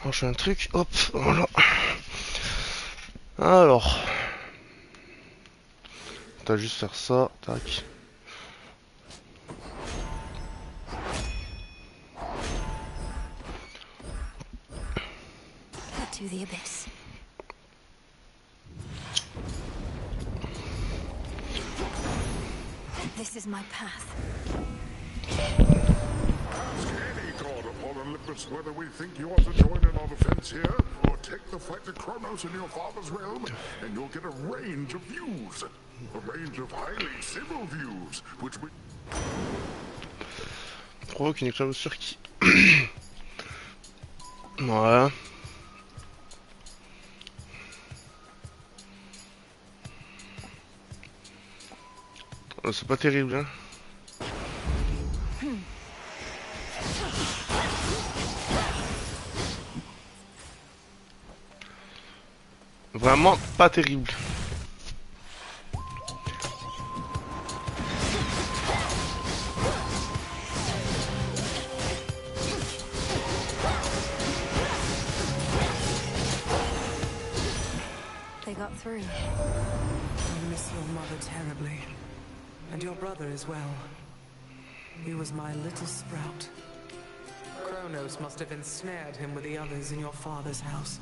Alors, je fais un truc, hop, voilà. Alors, t'as juste faire ça, tac. To the abyss. This is my path. Ask any god upon Olympus whether we think you ought to join in our defense here, or take the fight to Kronos in your father's realm, and you'll get a range of views. A range of highly civil views, which we... Provoque une éclaboussure qui... Ouais. C'est pas terrible, hein. Vraiment pas terrible. They got through. I miss your mother terribly. And your brother as well. He was my little sprout. Kronos must have ensnared him with the others in your father's house.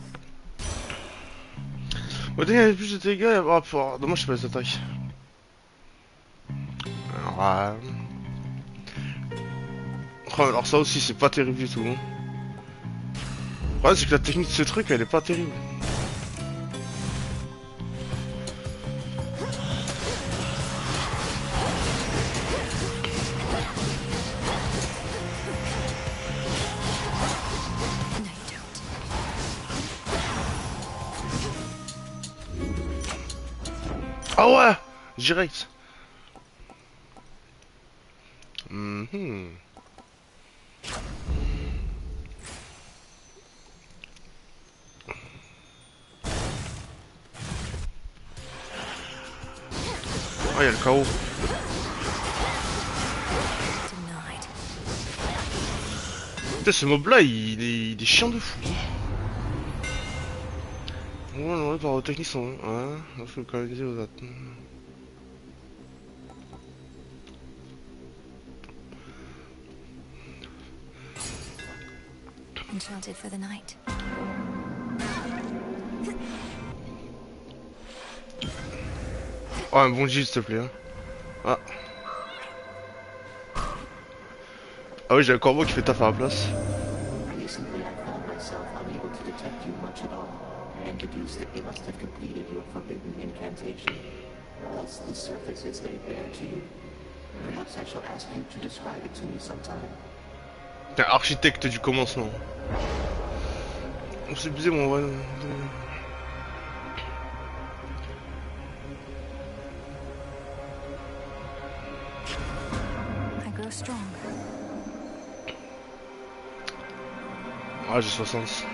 Au début, il y avait plus de dégâts. Oh, dommage, je sais pas les attaques. Alors, oh, alors ça aussi, c'est pas terrible du tout. Hein. Ouais, c'est que la technique de ce truc, elle est pas terrible. Ah ouais, direct. Oh, il y a le chaos. Putain, ce mob là, il est chiant de fou. Ouais, non, par vos techniques sont... Ouais, il faut localiser aux attentes. Enchanted for the night. Oh, un bon G, s'il te plaît. Hein. Ah. Ah oui, j'ai un corbeau qui fait taf à la place. Recently, I found myself unable to detect you much at all, and deduced that you must have completed your forbidden incantation, or else the surface is laid bare to you. Perhaps I shall ask you to describe it to me sometime. T'es architecte du commencement. On s'est busé, mon vrai. I grow strong. Ah, j'ai 60.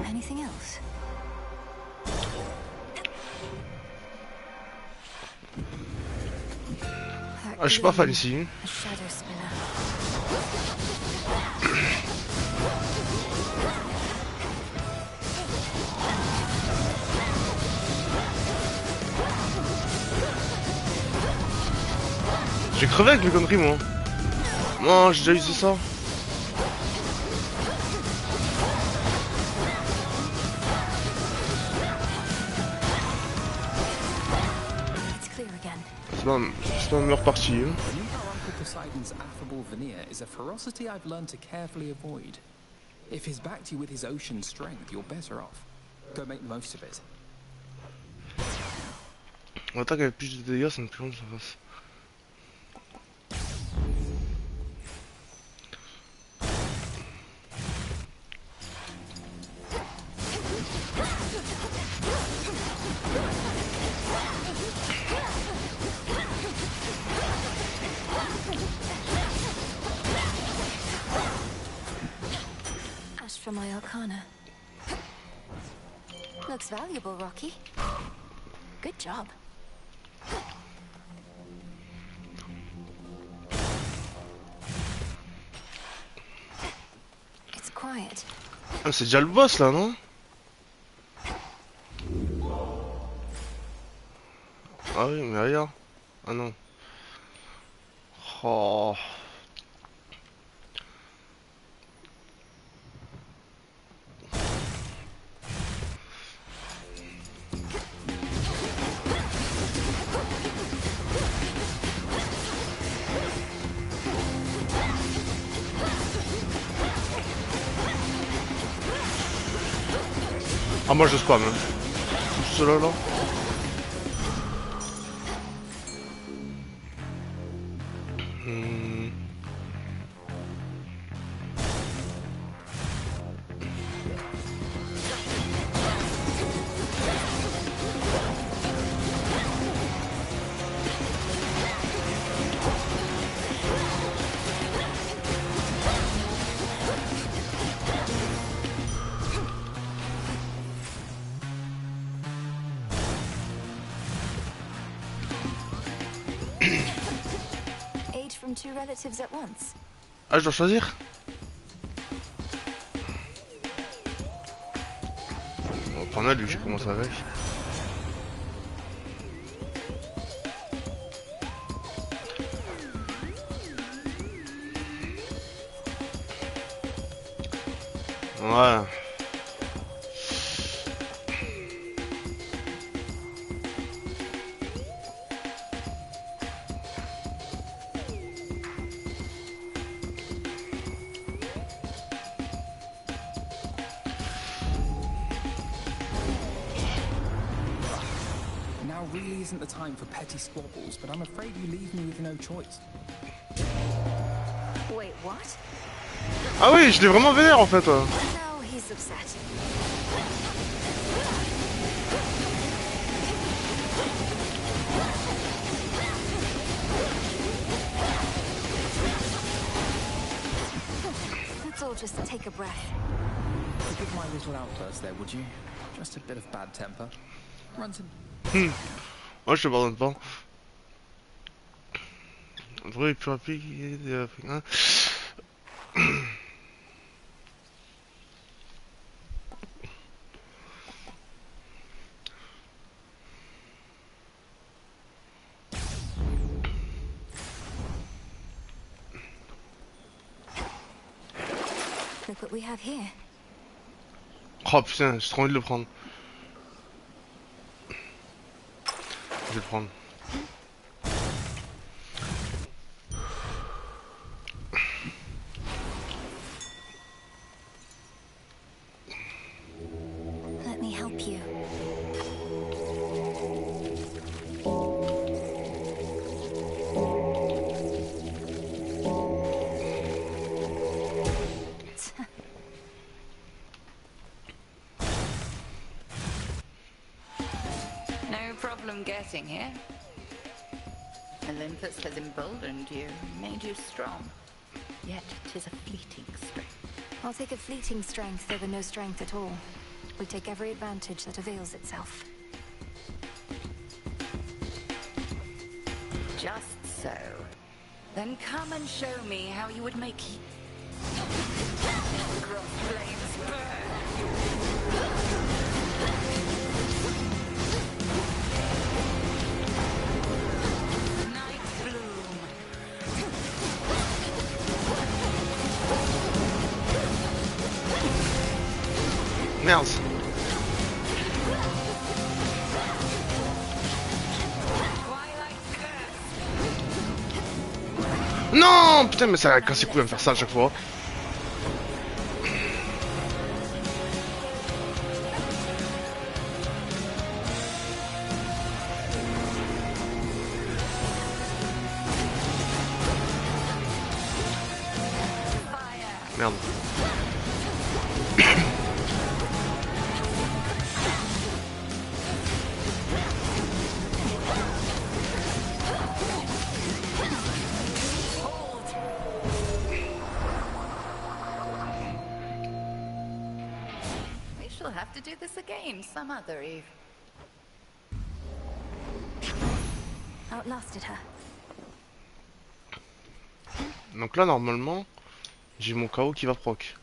Anything else? Ah, je suis pas fan ici. A shadow spinner. J'ai crevé avec mes conneries, moi. Non, j'ai déjà usé ça. It's clear again. C'est ma meilleure partie. Hein. Uncle Poseidon's affable veneer is a ferocity I've learned to carefully avoid. If he's backed you with his ocean strength, you're better off. Go make the most of it. On attaque avec plus de dégâts, ça me plus long que ça fasse. Ash for my arcana. Looks valuable, Rocky. Good job. quiet. Ah, c'est déjà le boss là, non? Ah oui, mais regarde. Ah non. Oh. Ah, moi je spam. Hein. Tout cela là. Hmm. Aid from two relatives at once. Ah, je dois choisir? On va prendre lui, j'ai commencé avec. Ouais. Now really isn't the time for petty squabbles, but I'm afraid you leave me with no choice. Wait, what? Ah oui, je l'ai vraiment vénère en fait. Now he's upset. Let's all just take a breath. Forgive my little outburst there, would you? Just a bit of bad temper. Run some... Moi je te pardonne pas. Vrai plus rapide. Hein. Look what we have here. Oh putain, j'ai trop envie de le prendre. Je vais le prendre. Let me help you. No problem getting here. Olympus has emboldened you, made you strong. Yet 'tis a fleeting strength. I'll take a fleeting strength over no strength at all. We take every advantage that avails itself. Just so. Then come and show me how you would make cross flames burn. Night bloom. Merde. Twilight curse. Non, putain, mais ça a cassé couille à me faire ça à chaque fois. Merde. We shall have to do this again some other eve. Outlasted her. Donc là, normalement, j'ai mon KO qui va proc.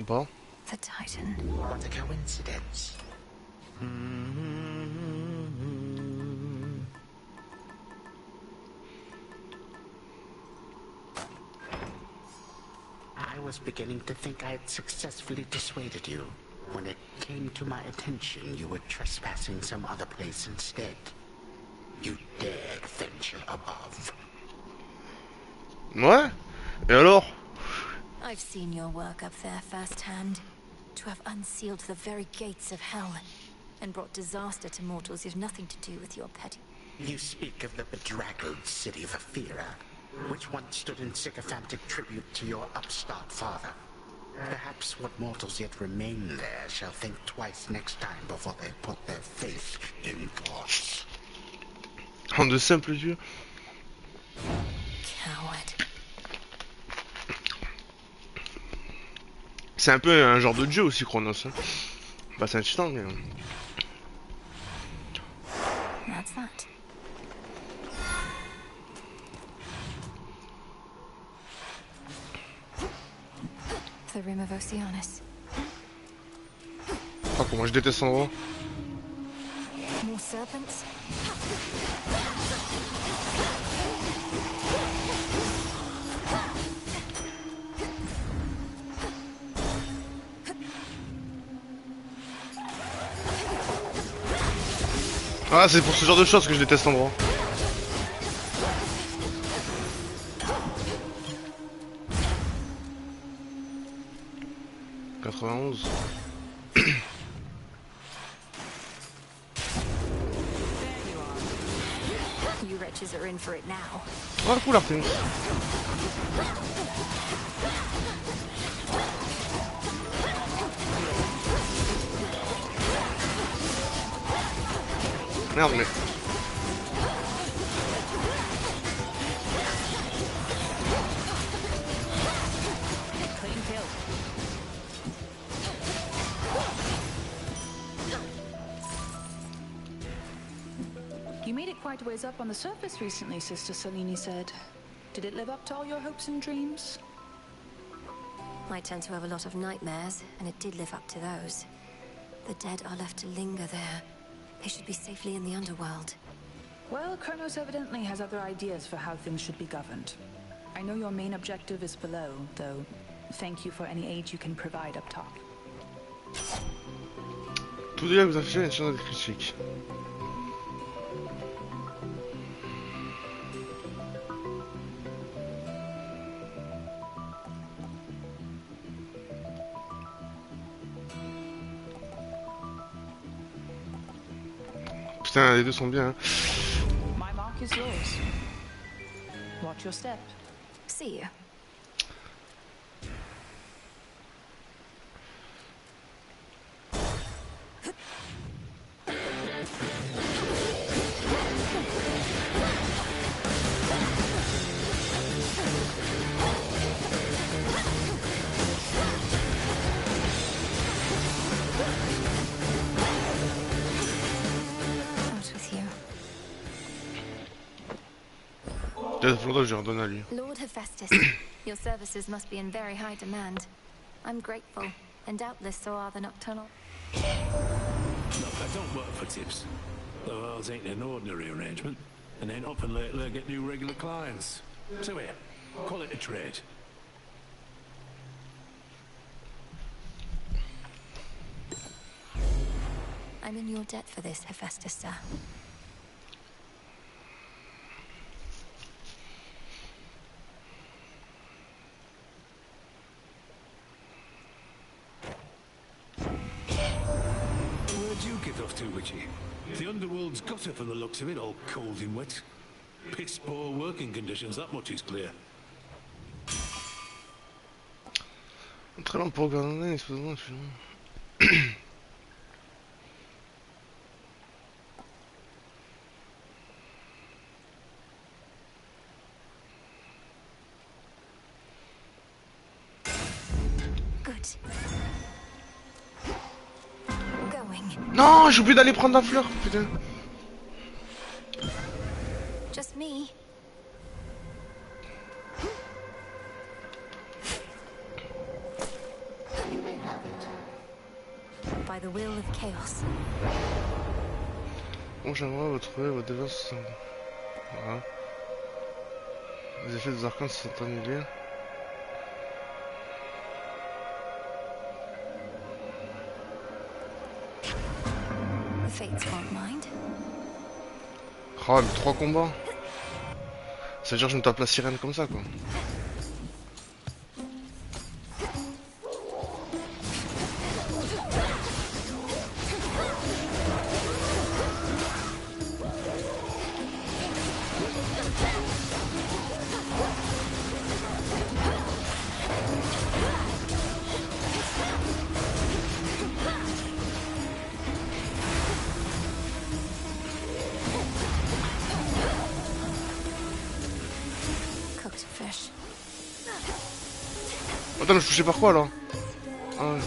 Ou pas? The Titan. What a coincidence. I was beginning to think I had successfully dissuaded you. When it came to my attention, you were trespassing some other place instead. You dared venture above. Ouais? Et alors? I've seen your work up there firsthand. To have unsealed the very gates of hell and brought disaster to mortals is nothing to do with your petty. You speak of the bedraggled city of Aphira, which once stood in sycophantic tribute to your upstart father. Perhaps what mortals yet remain there shall think twice next time before they put their faith in gods. En de simples yeux. Coward. C'est un peu un genre de dieu aussi, Chronos. Hein. Bah, c'est un titan, mais. That's that. The rim of Oceanus. Ah, comment je déteste cet endroit. More serpents? Ah, c'est pour ce genre de choses que je déteste cet endroit. You wretches are in for it now. Ah, cool, Artemis. Merde, mais... Clean kill. You made it quite a ways up on the surface recently, Sister Selene said. Did it live up to all your hopes and dreams? I tend to have a lot of nightmares, and it did live up to those. The dead are left to linger there. They should be safely in the underworld. Well, Kronos evidently has other ideas for how things should be governed. I know your main objective is below, though. Thank you for any aid you can provide up top. Tout déjà vous affichez une chaîne de critique. Putain, les deux sont bien. Hein. My mark is yours. Watch your step. See you. Ça fait longtemps que je redonne à lui. Lord Hephaestus, your services must be in very high demand. I'm grateful, and doubtless so are the nocturnal. Look, I don't work for tips. Though ours ain't an ordinary arrangement, and ain't often lately I get new regular clients. So here, call it a trade. I'm in your debt for this, Hephaestus, sir. Where'd you get off to, Witchy? The underworld's got her from the looks of it, all cold and wet. Piss poor working conditions, that much is clear. Très long pour regarder, excusez-moi, Good. Going. Non, j'ai oublié d'aller prendre la fleur, putain. Just me. You may by the will of chaos. Bon, j'aimerais retrouver vos défenses. Voilà. Les effets des arcanes sont annulés. The fates won't mind. Oh, mais 3 combats. Ça veut dire que je me tape la sirène comme ça, quoi. Cooked fish. Attends, je suis touché par quoi là? Ah ouais.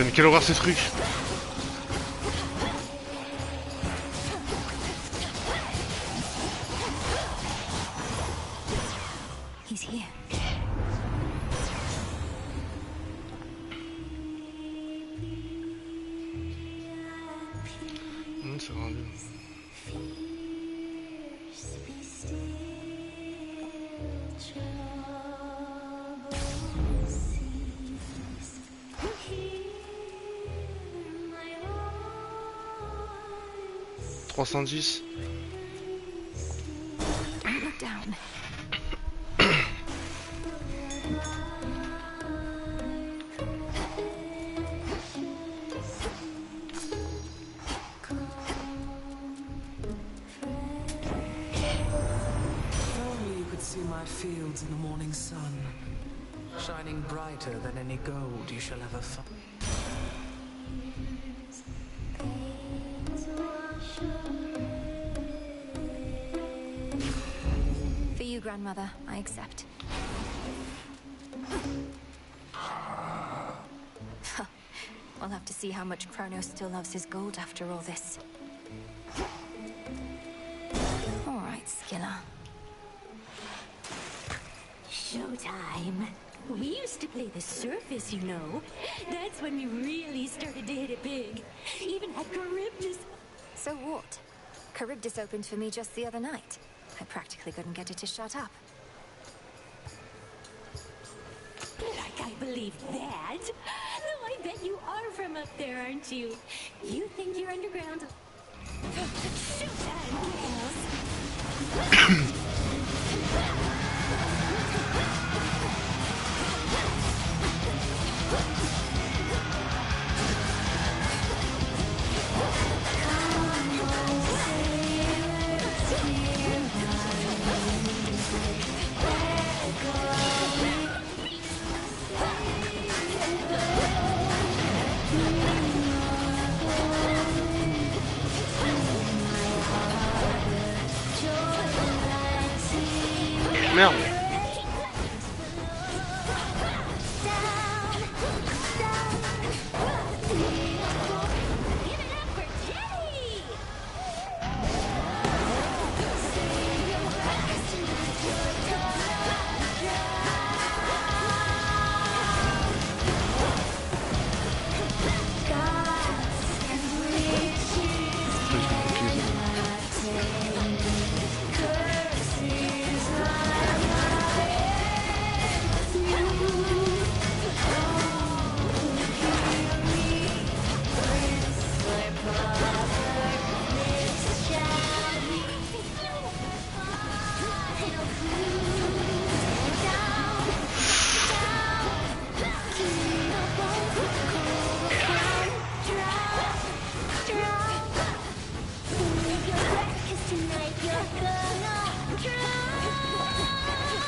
Putain, mais quelle horreur ces trucs! He's here. C'est rendu. $310. Look down. If only you could see my fields in the morning sun, shining brighter than any gold you shall ever find. For you, grandmother, I accept. We'll have to see how much Kronos still loves his gold after all this. All right, Skiller. Showtime. We used to play the surface, you know. That's when we really started to hit it big. Even had Charybdis. So what? Charybdis opened for me just the other night. I practically couldn't get it to shut up. Like I believe that. Though I bet you are from up there, aren't you? You think you're underground? Showtime, girls. Merde.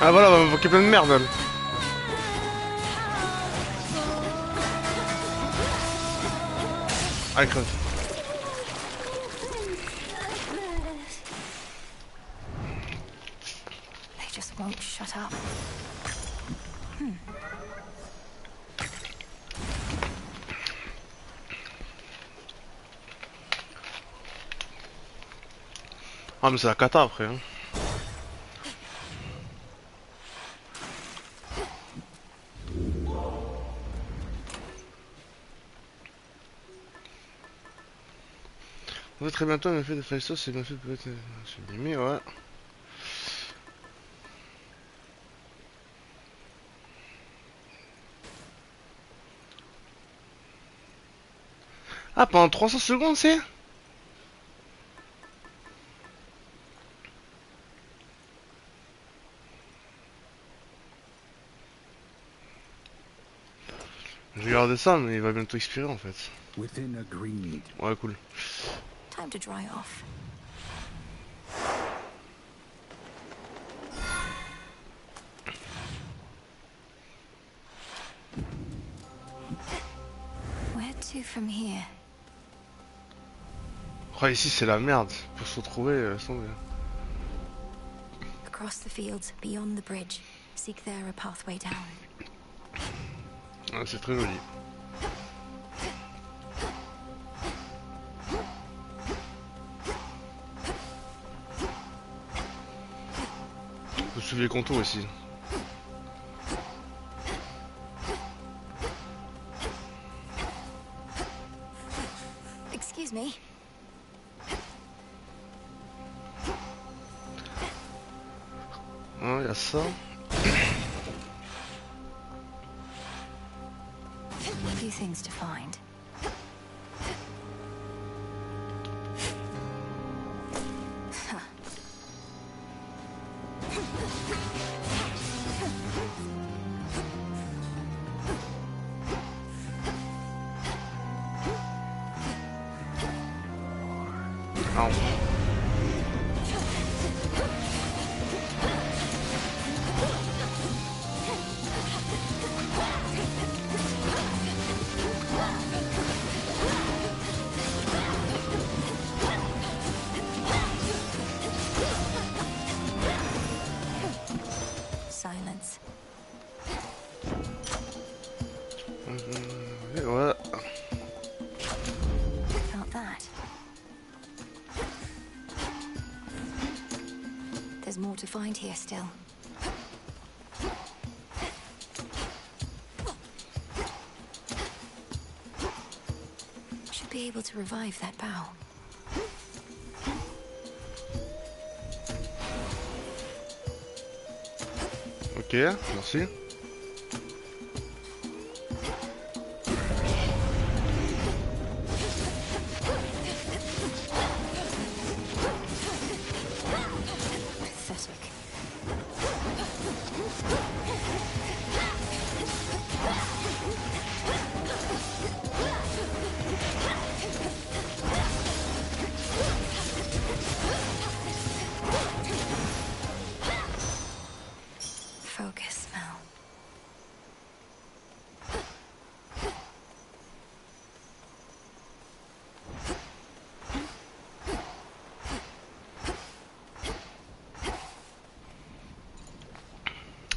Ah voilà, on va m'invoquer plein de merde. Elle. Allez, crève. They just won't shut up. Ah mais c'est la cata après. Hein. On va très bientôt un effet de Faiso, c'est bien fait peut être sublimé, ouais. Ah pendant 300 secondes c'est. Je vais garder ça mais il va bientôt expirer en fait. Ouais cool. Time to dry off. Where to from here? Oh ici c'est la merde. Pour se retrouver, sans... Across the fields, beyond the bridge. Seek there a pathway down. Ah, c'est très joli. Vous suivez les contours ici. Excuse me. Ah, il y a ça. A few things to find. Silence. Ouais. Felt that. There's more to find here still. Should be able to revive that bow. Ok, merci. Pathetic. Focus now.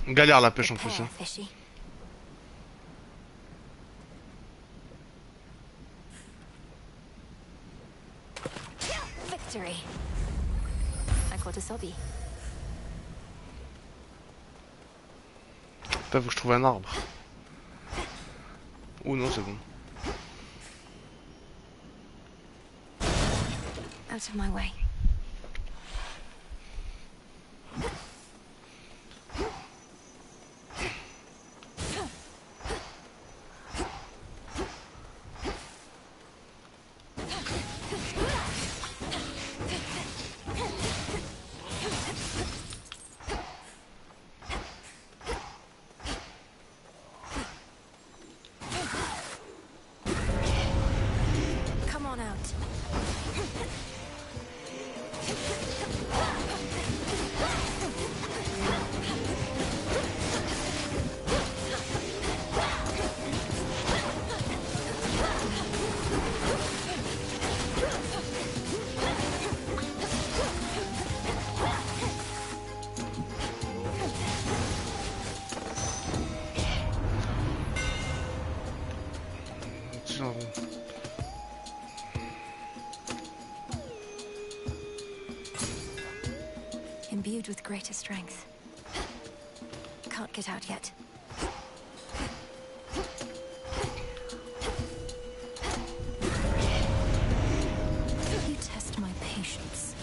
Galère la pêche en plus. Hein. Prepare, fishy. Victory. I caught a sobby. Putain, faut que je trouve un arbre. Oh non, c'est bon. Out of my way. Come on out. imbued with greater strength. Can't get out yet. You test my patience.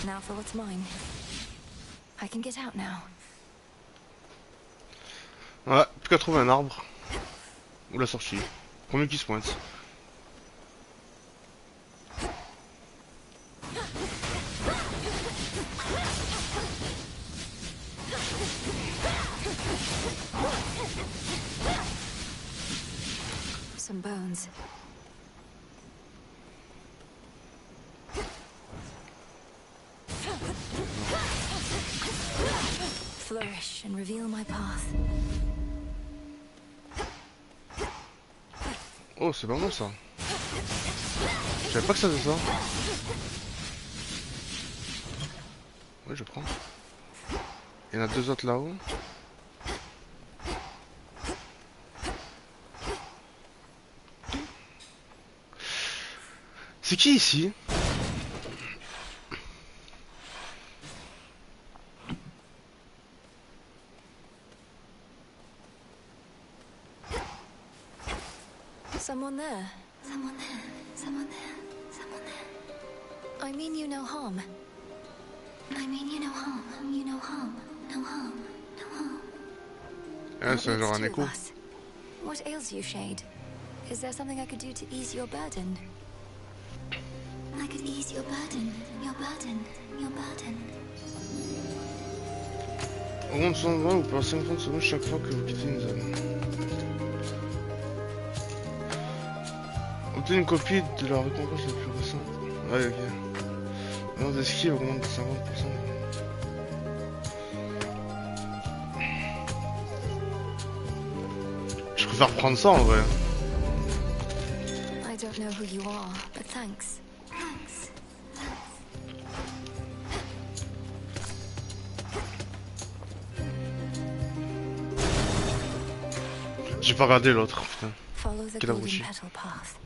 Now for what's mine. I can get out now. Ouais, plus qu'à trouver un arbre. Ou la sortie. Premier qui se pointe. Some bones. Flourish and reveal my path. Oh, c'est pas mal ça. Je savais pas que ça faisait ça. Oui, je prends. Il y en a deux autres là-haut. C'est qui ici? Someone there. Someone there. Someone there. Someone there. I mean you no harm. I mean you no harm. You no harm. No harm. No harm. Ah, c'est genre un écho. What ails you, Shade? Is there something I could do to ease your burden? I could ease your burden. Your burden. Your burden. Augmente 120 ou par 50 secondes chaque fois que vous quittez une zone. Obtenez une copie de la récompense la plus récente. Ouais, ok. L'heure d'esquive augmente de 50%. Je préfère prendre ça en vrai. I don't know who you are, but thanks. Thanks. J'ai pas regardé l'autre, putain. Follow the Quel golden abruti. petal path.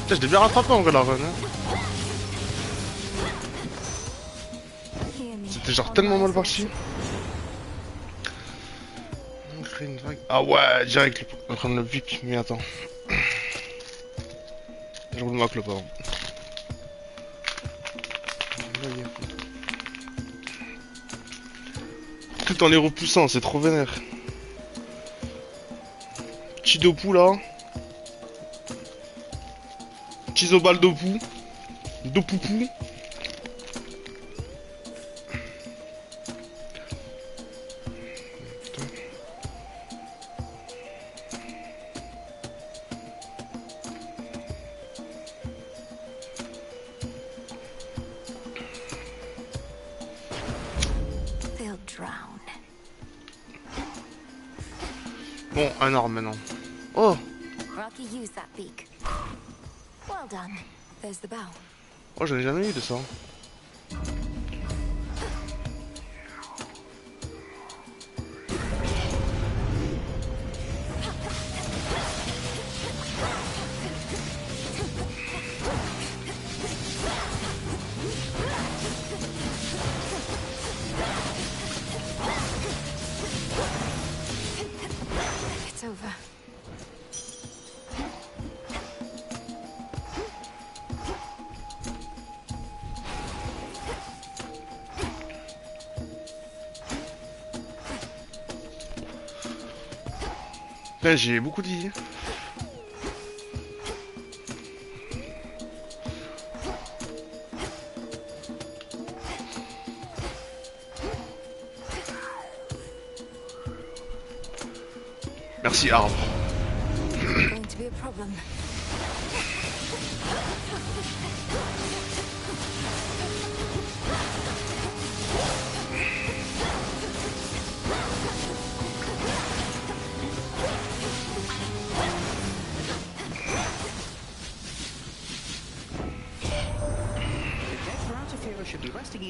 Putain, je l'ai bien rattrapé en vrai la run. Hein. C'était genre tellement mal parti. On crée une vague. Ah ouais, direct, on prend le pic, mais attends. Je roule ma clope avant. Tout en les repoussant, c'est trop vénère. Chidopu là. Chizobal Dopu. Dopoupou. They'll drown. Bon, un arbre maintenant. Oh! Rocky used that beak. Well done. There's the bow. Oh, j'en ai jamais eu de ça. It's over. Là, j'ai beaucoup dit. Merci arbre. Going to be a problem.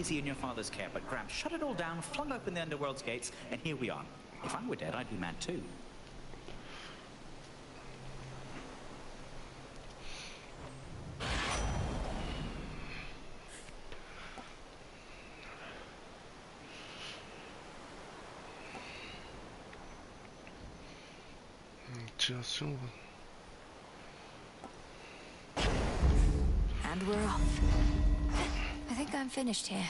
easy in your father's care, but Gramps shut it all down, flung open the underworld's gates, and here we are. If I were dead, I'd be mad too. And we're off. I think I'm finished here.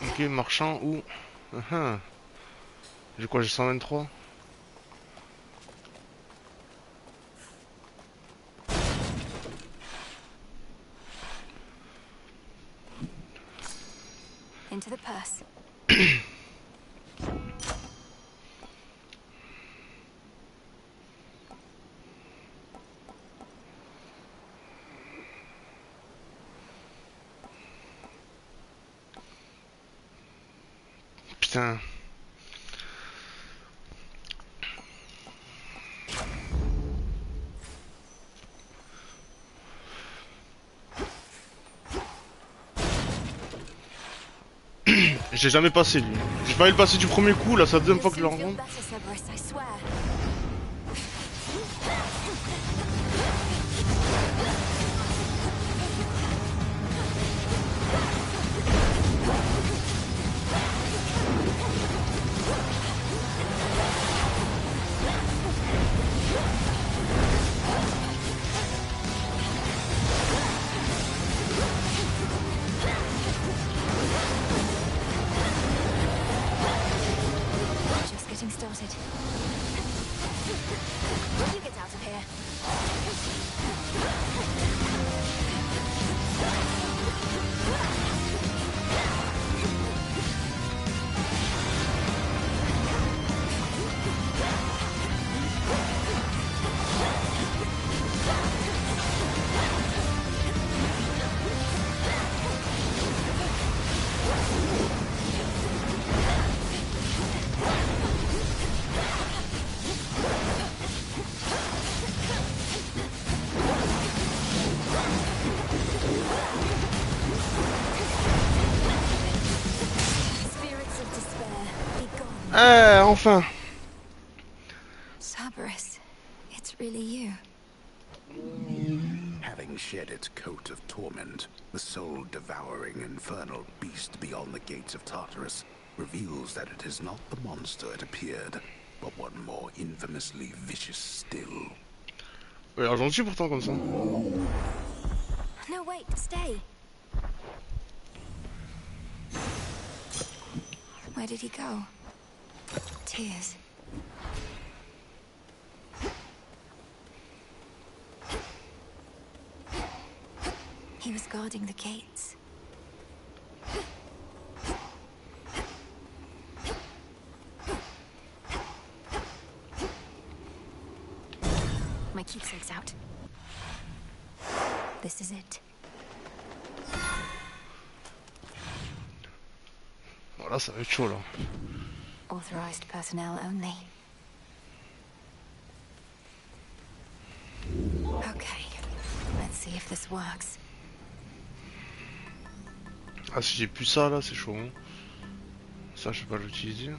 Ok, marchand ou... J'ai quoi, j'ai 123. Into the purse. Putain. J'ai jamais passé lui. J'ai pas eu le passer du premier coup, là c'est la deuxième fois que je le rencontre. Started. You get out of here. Enfin. Cerberus, it's really you. Having shed its coat of torment, the soul-devouring infernal beast beyond the gates of Tartarus reveals that it is not the monster it appeared, but one more infamously vicious still. Ouais, alors gentil pourtant comme ça. No, wait, stay. Where did he go? Tears. He was guarding the gates. My keepsake's out. This is it. Voilà, ça va être chaud là. Authorized personnel only. Okay, let's see if this works. Ah, si j'ai plus ça là, c'est chaud. Hein. Ça, je peux pas l'utiliser.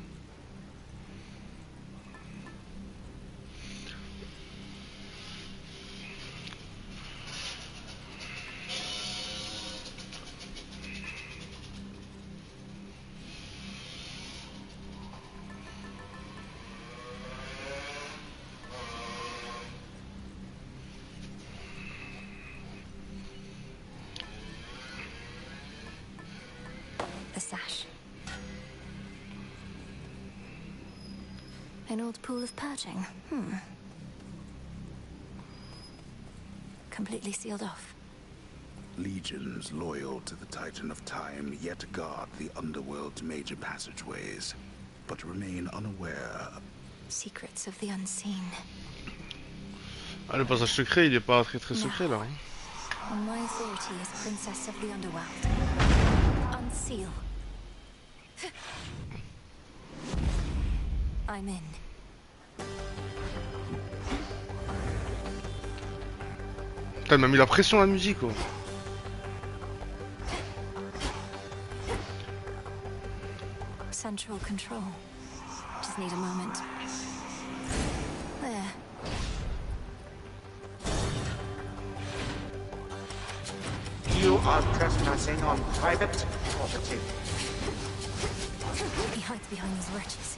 Sash. An old pool of perching. Completely sealed off. Legions loyal to the Titan of Time yet guard the underworld's major passageways, but remain unaware. Secrets of the unseen. Ah, le passage secret, il est pas très secret là. Hein. On my authority as princess of the underworld. Unseal. I'm in. Putain, elle m'a mis la pression la musique. Oh. Central control. Just need a moment. There. You are trespassing on private property. He hides behind these wretches.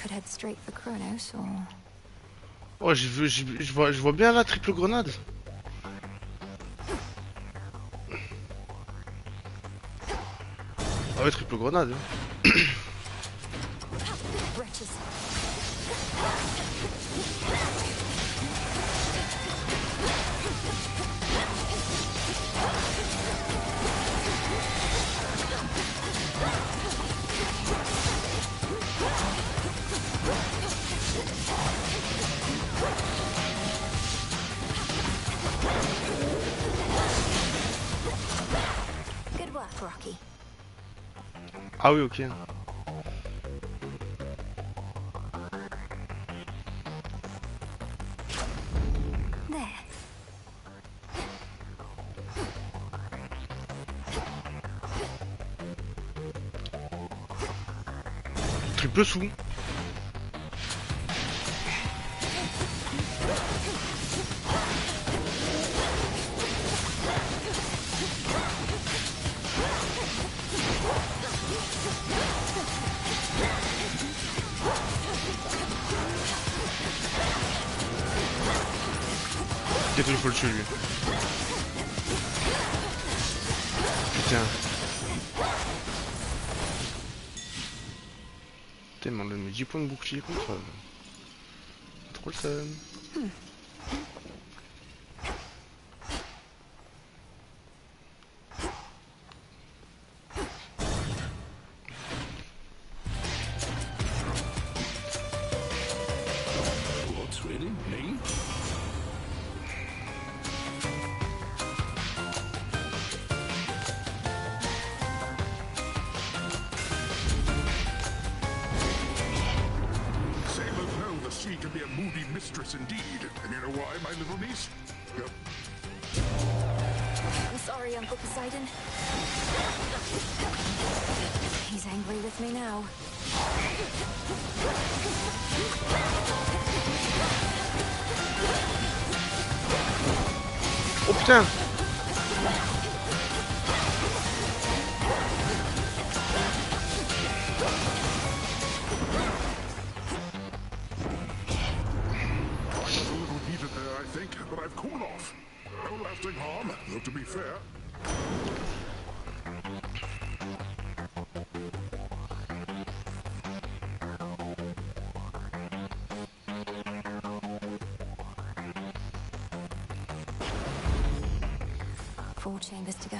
Could head straight for Kronos or... Oh, je vois bien la triple grenade. Ah ouais, triple grenade. Wretches. Good work, Rocky. Ah oui, ok. There. Triple sous. Peut-être il faut le tuer lui. Putain. Putain, mais on donne 10 points de bouclier contre. Trop le seum. What's really? Me? Sailors know the sea can be a moody mistress indeed. And you know why, my little niece? Yep. I'm sorry, Uncle Poseidon. He's angry with me now. Oh putain. I was a little heated there, I think, but I've cooled off. No lasting harm, though to be fair. Four chambers to go.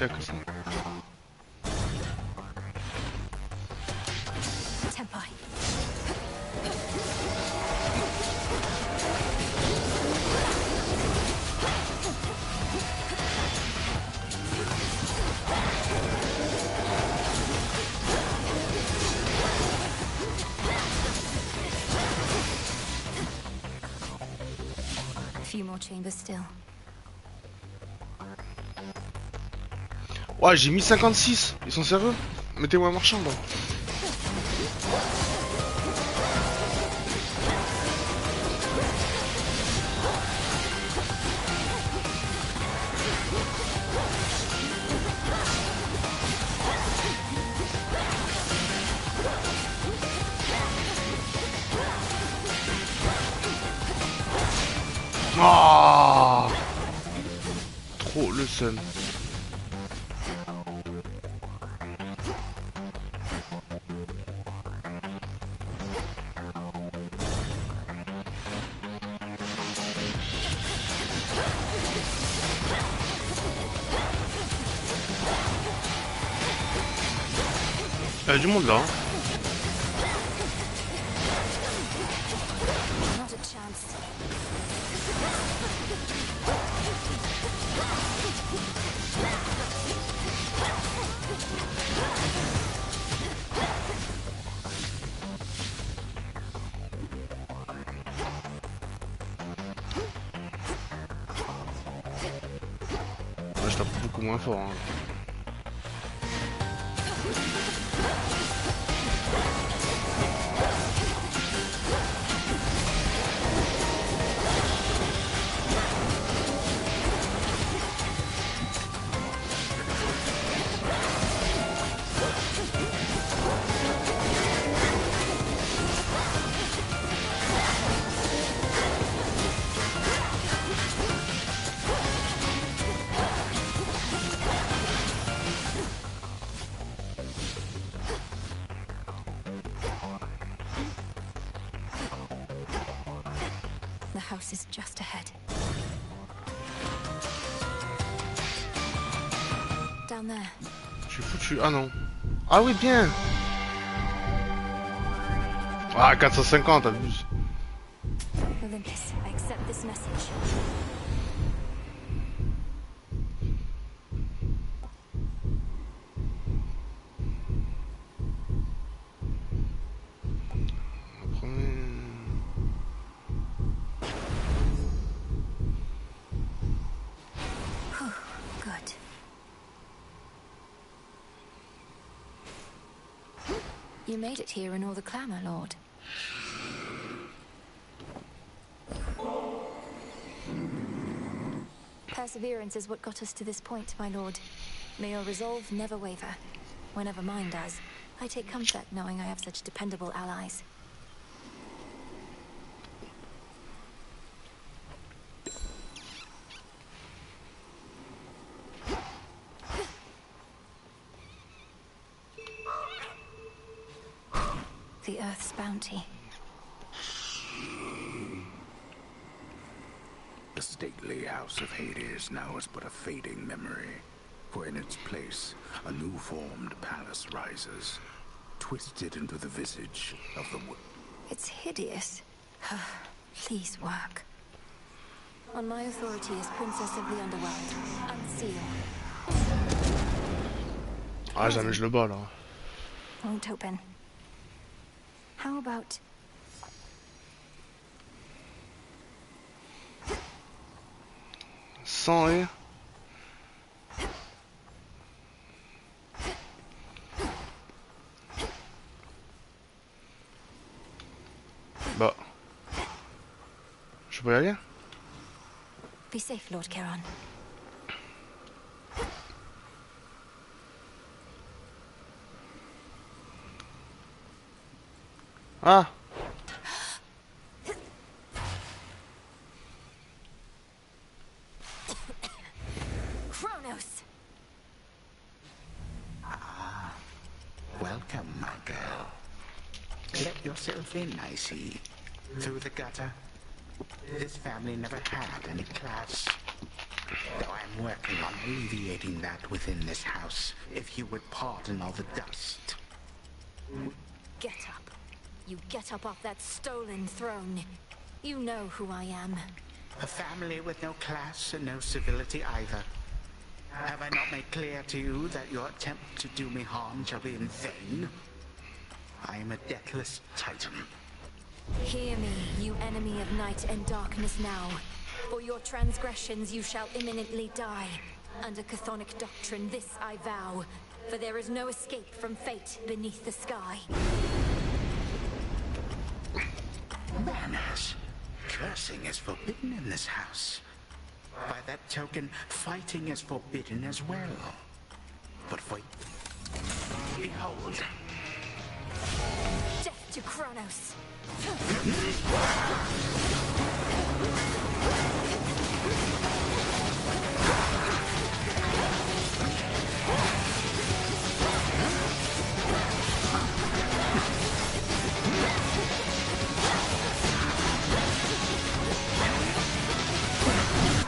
Y'a que ça. Tempai. A few more chambers still. Ouais, j'ai mis 56. Ils sont sérieux? Mettez-moi un marchand là. Ah, trop le seum. Il y a du monde là. Hein. Not a chance. Ouais, je tape beaucoup moins fort. Hein. The house is just ahead. Down there. Je suis foutu. Ah non. Ah oui, bien. Ah, 450, abuse. Olympus, I accept this message. Good. You made it here in all the clamor, Lord. Perseverance is what got us to this point, my lord. May your resolve never waver. Whenever mine does, I take comfort knowing I have such dependable allies. The Earth's bounty. The stately house of Hades now is but a fading memory, for in its place a new-formed palace rises, twisted into the visage of the wood. It's hideous. Please work. On my authority as Princess of the Underworld, unseal. Ah, jamais je le bats là. Won't open. How about... Sans rire. Bah. Je peux y aller? Be safe, Lord Charon. Ah! Kronos! Ah, welcome, my girl. Let yourself in, I see. Through the gutter. This family never had any class. Though I'm working on alleviating that within this house, if you would pardon all the dust. Get up. You get up off that stolen throne. You know who I am. A family with no class and no civility either. Have I not made clear to you that your attempt to do me harm shall be in vain? I am a deathless titan. Hear me, you enemy of night and darkness now. For your transgressions you shall imminently die. Under chthonic doctrine this I vow. For there is no escape from fate beneath the sky. Manners. Cursing is forbidden in this house. By that token, fighting is forbidden as well. But wait. Behold. Death to Kronos!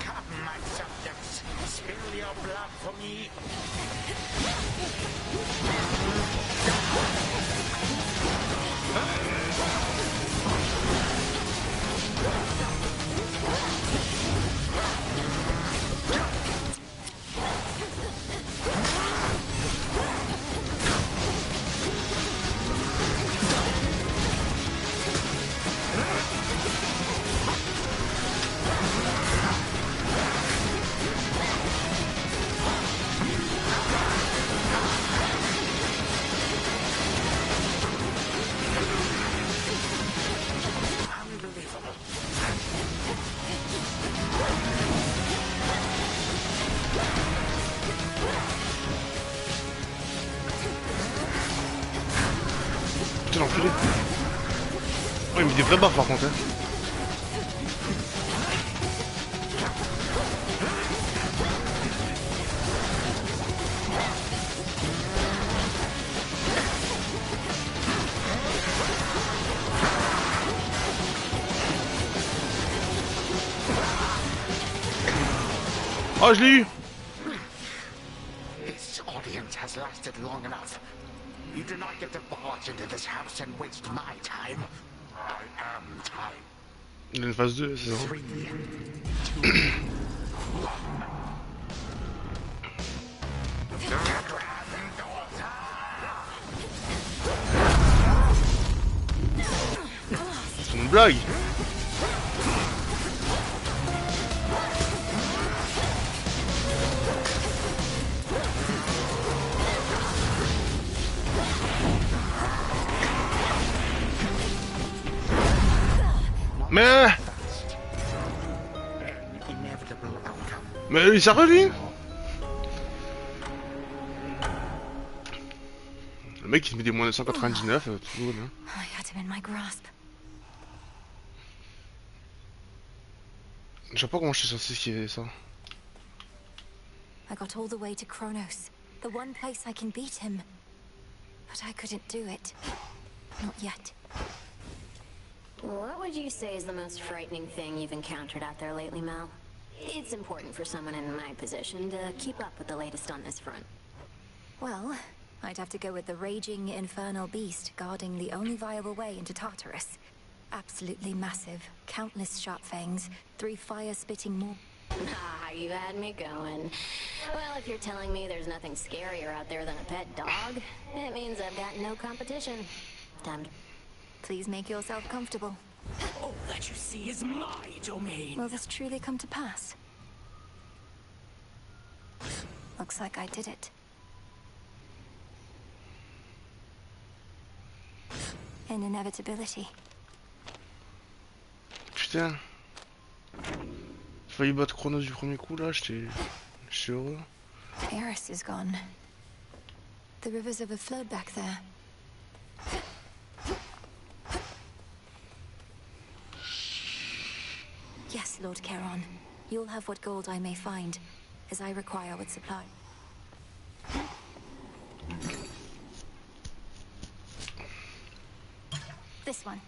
Come, my subjects. Spill your blood for me. putain, l'enculé. Oh, il met des vraies barres par contre. Hein. Oh, je l'ai eu! This audience has lasted long enough. You do not get to barge into this house and waste my time. I am time. Il a une phase 2, c'est ça. 3, 2, 1. C'est une blague! Mais il s'est revenu. Le mec il met des moins de 199, tout va bien. I had him in my grasp. Je sais pas comment je suis censé esquiver ça. I got all the way to Kronos, the one place I can beat him. But I couldn't do it. Not yet. What would you say is the most frightening thing you've encountered out there lately, Mel? It's important for someone in my position to keep up with the latest on this front. Well, I'd have to go with the raging infernal beast guarding the only viable way into Tartarus. Absolutely massive, countless sharp fangs, 3 fire-spitting more. Ah, you had me going. Well, if you're telling me there's nothing scarier out there than a pet dog, it means I've got no competition. Time to... Please make yourself comfortable. All that you see is my domain. Will this truly come to pass? Looks like I did it. An inevitability. Putain. J'ai failli battre Chronos du premier coup là, j'étais heureux. Eris is gone. The rivers overflowed back there. Yes, Lord Charon. You'll have what gold I may find, as I require with supply. This one.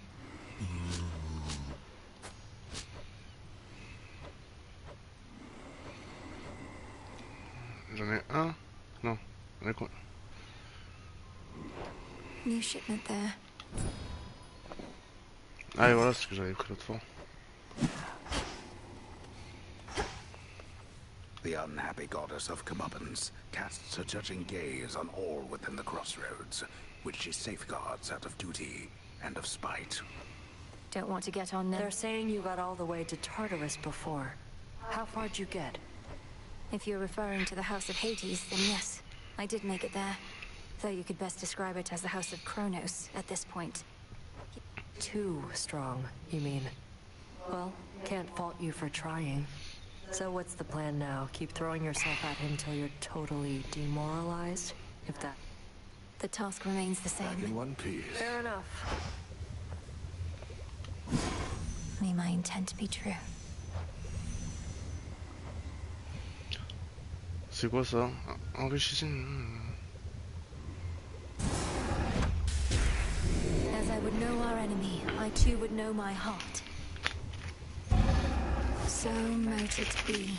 J'en ai un. Non, j'en ai quoi? New shipment there. Ah et voilà, c'est ce que j'avais pris l'autre fois. The unhappy goddess of comeuppance casts a judging gaze on all within the crossroads, which she safeguards out of duty and of spite. Don't want to get on now. They're saying you got all the way to Tartarus before. How far'd you get? If you're referring to the House of Hades, then yes, I did make it there. Though you could best describe it as the House of Kronos at this point. Too strong, you mean? Well, can't fault you for trying. So what's the plan now? Keep throwing yourself at him till you're totally demoralized? If that... The task remains the same. Back in one piece. Fair enough. May my intent be true. C'est quoi ça? Enrichissez. As I would know our enemy, I too would know my heart. So mote it be.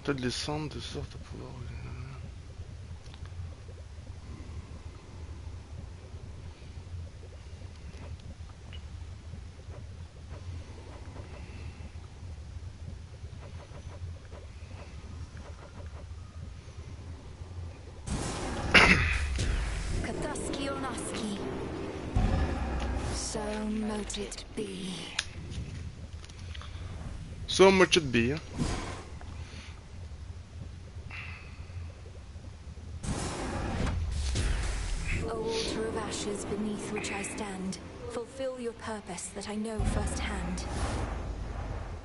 Peut-être descendre de sorte à pouvoir. Kataski Onaski. So mote it be. So much it be. O altar of ashes beneath which I stand, fulfill your purpose that I know firsthand.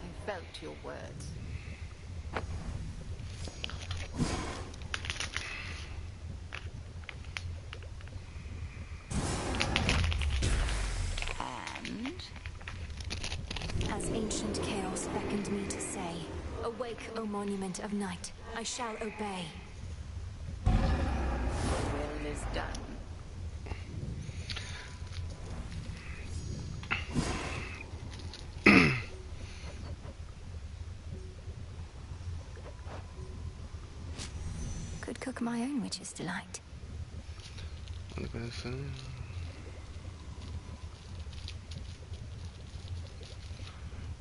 I felt your words. And? As ancient chaos beckoned me to say, awake, O monument of night, I shall obey. Your will is done. Could cook my own witch's delight. On connaît ça.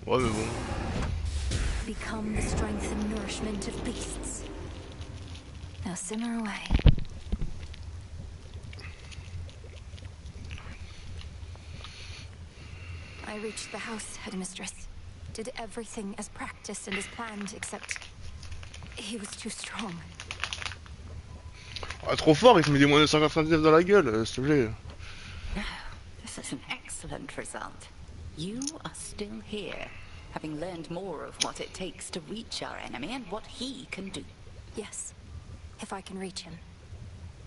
Ouais, mais bon. Become the strength and nourishment of beasts. Now simmer away. I reached the house, headmistress. Did everything as practiced and as planned, except he was too strong. Ah, trop fort, il te met des moins de 199 dans la gueule, s'il te plaît. No, this is an excellent result. You are still here, having learned more of what it takes to reach our enemy and what he can do. Yes, if I can reach him.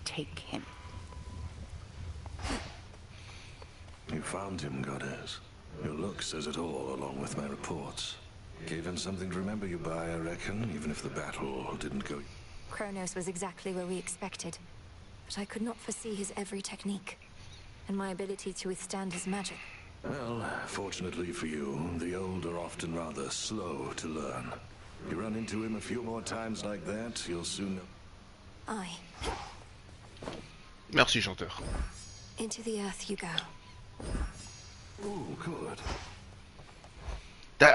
Take him. You found him, goddess. Your look says it all, along with my reports. Gave him something to remember you by, I reckon, even if the battle didn't go... Kronos was exactly where we expected, but I could not foresee his every technique, and my ability to withstand his magic. Well, fortunately for you, the old are often rather slow to learn. You run into him a few more times like that, you'll soon know. Aye. Merci, chanteur. Into the earth you go. Oh, good.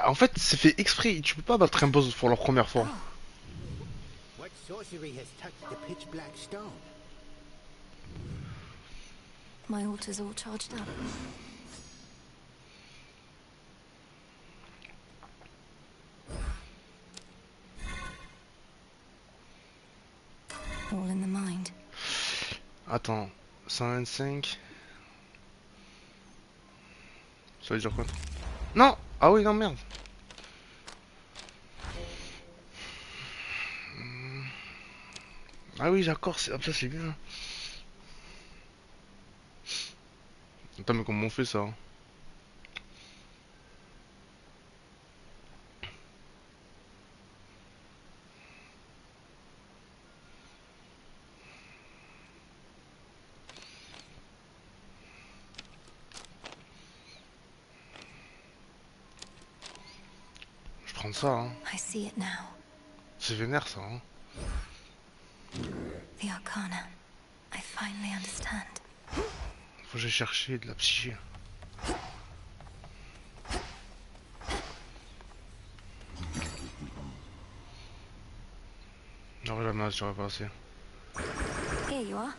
En fait, c'est fait exprès. Tu peux pas battre un boss pour la première fois. What sorcery has touched the pitch black stone? My altar's all charged up. All in the mind. Attends, 125. Ça veut dire quoi? Non! Ah oui, non, merde. Ah oui, d'accord, ça c'est bien. Attends, mais comment on fait ça? Je prends ça, hein. I see it now. C'est vénère ça, hein. The Arcana. I finally understand. Faut que j'aille chercher de la psyché. Non, la masse, j'aurais pas assez. Here you are.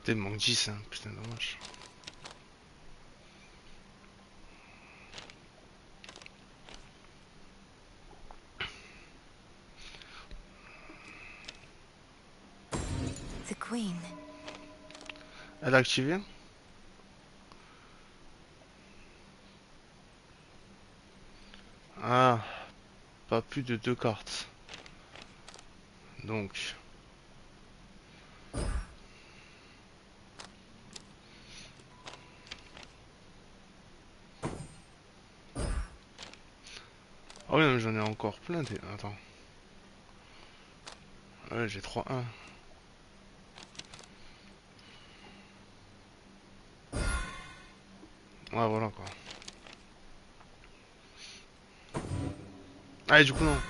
Putain, il manque 10, hein. Putain, dommage. The Queen. Elle a activé? Ah, pas plus de 2 cartes. Donc... Ah oui, non, mais j'en ai encore plein. Attends. Ouais, j'ai 3-1. Ouais, voilà quoi. Ah, et du coup, non.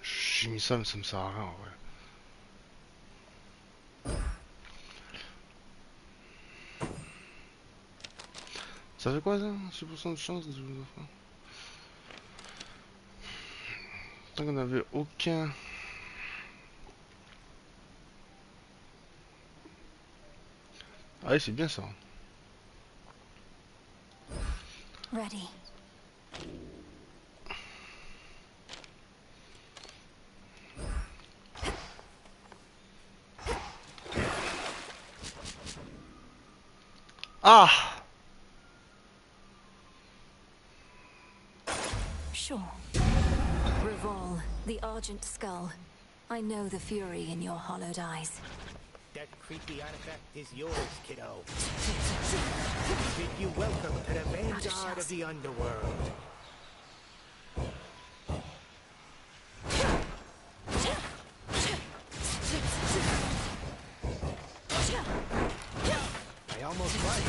J'ai mis ça, mais ça me sert à rien en vrai. Ça fait quoi ça? 6% de chance de... Tant qu'on n'avait aucun... Ah oui, c'est bien ça. Ready. Ah! Sure. Revolve, the Argent Skull. I know the fury in your hollowed eyes. That creepy artifact is yours, kiddo. Bid you welcome to the vanguard of the underworld. I almost like it.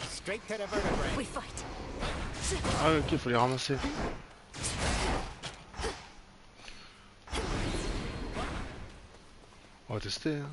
Straight to the vertebrae. We fight. Ah ok, faut les ramasser. On va tester hein.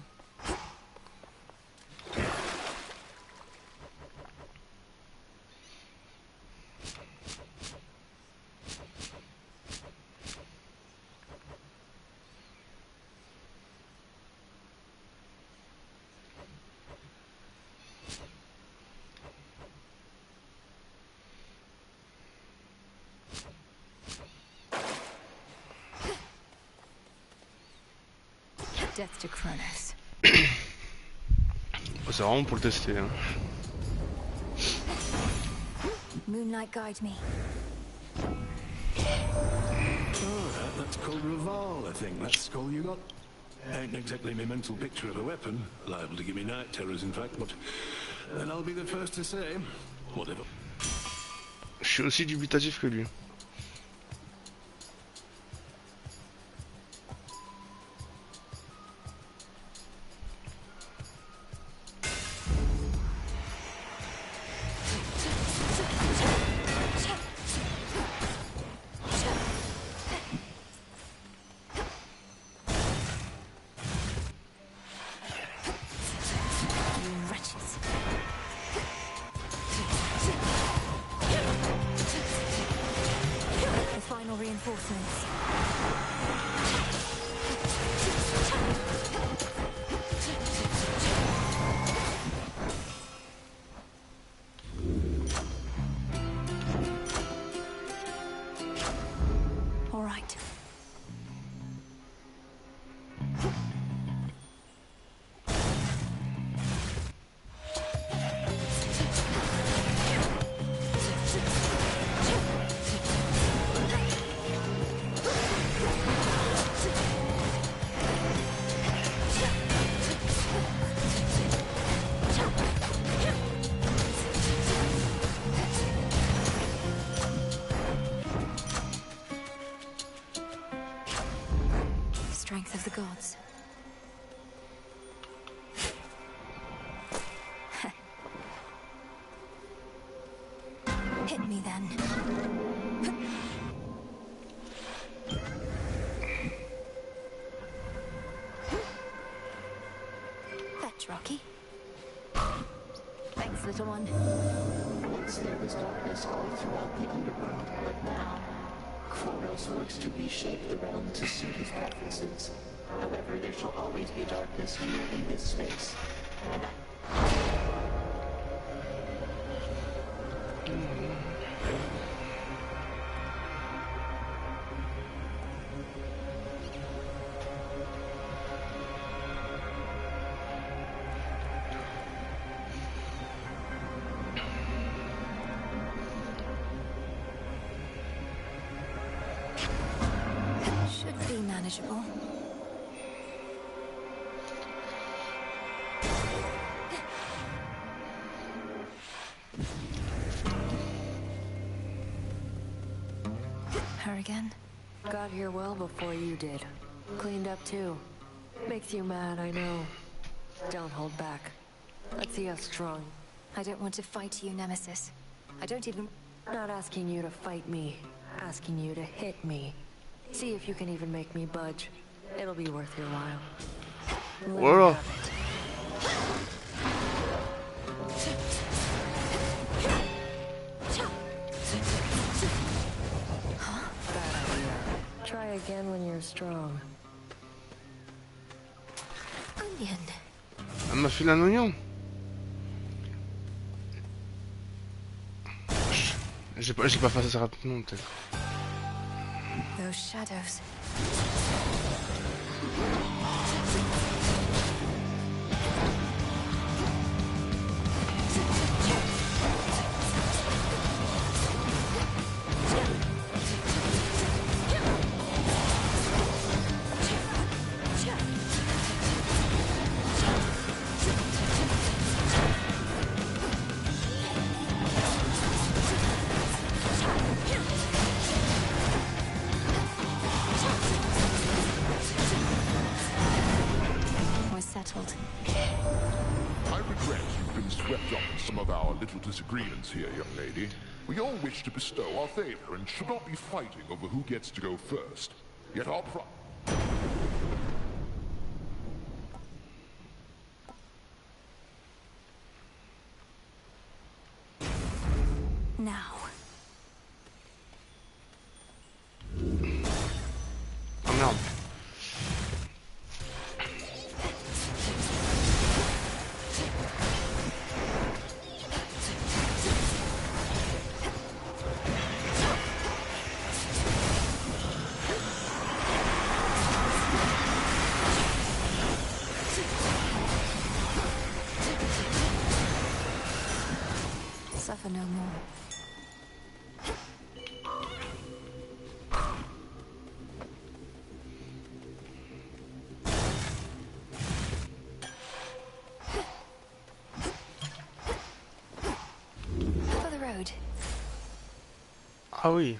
Death to Kronos. C'est vraiment pour le tester hein. Moonlight guide me. Oh, that's called Reval, I think. That skull you got. Ain't exactly my mental picture of a weapon. Liable to give me night terrors, in fact, but... And I'll be the first to say... Whatever. Je suis aussi dubitatif que lui. Reinforcements. All right. Strength of the gods. Hit me then. Fetch, Rocky. Thanks, little one. Once there was darkness all throughout the underworld, but now Kronos works to reshape the realm to suit his preferences. However, there shall always be darkness here in this space. Should be manageable. Her again? Got here well before you did. Cleaned up too. Makes you mad, I know. Don't hold back. Let's see how strong. I don't want to fight you, Nemesis. I don't even... Not asking you to fight me. Asking you to hit me. See if you can even make me budge. It'll be worth your while. Voilà. Elle m'a filé un oignon. J'ai pas fait assez rapidement peut-être. Those shadows. I regret you've been swept up in some of our little disagreements here, young lady. We all wish to bestow our favor and should not be fighting over who gets to go first. Yet our Now. Oh merde. Suffer no more. For the road. Ah oui.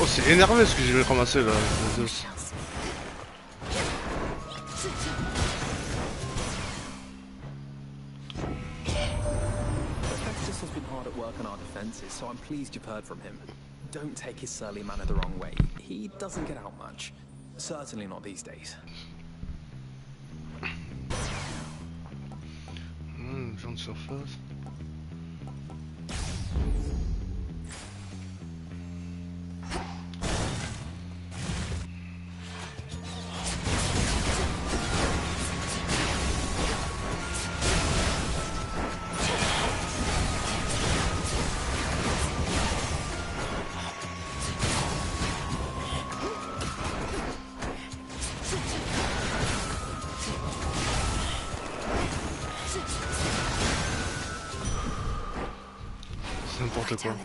Oh, c'est énervé ce que j'ai ramassé là. Festus has been hard at work on our defenses, so I'm pleased you've heard from him. Don't take his surly manner the wrong way. He doesn't get out much. Certainly not these days. Gens de surface. N'importe quoi.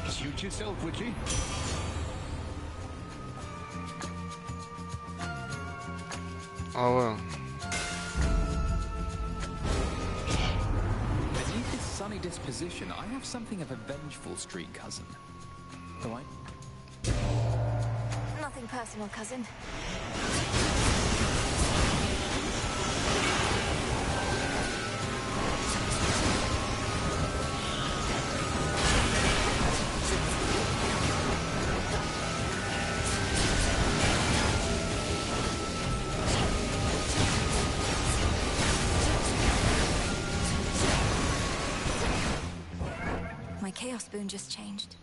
Suit yourself, Witchy. Ah ouais. Beneath his sunny disposition, I have something of a vengeful street cousin. Though I... Nothing personal, cousin. My chaos boon just changed.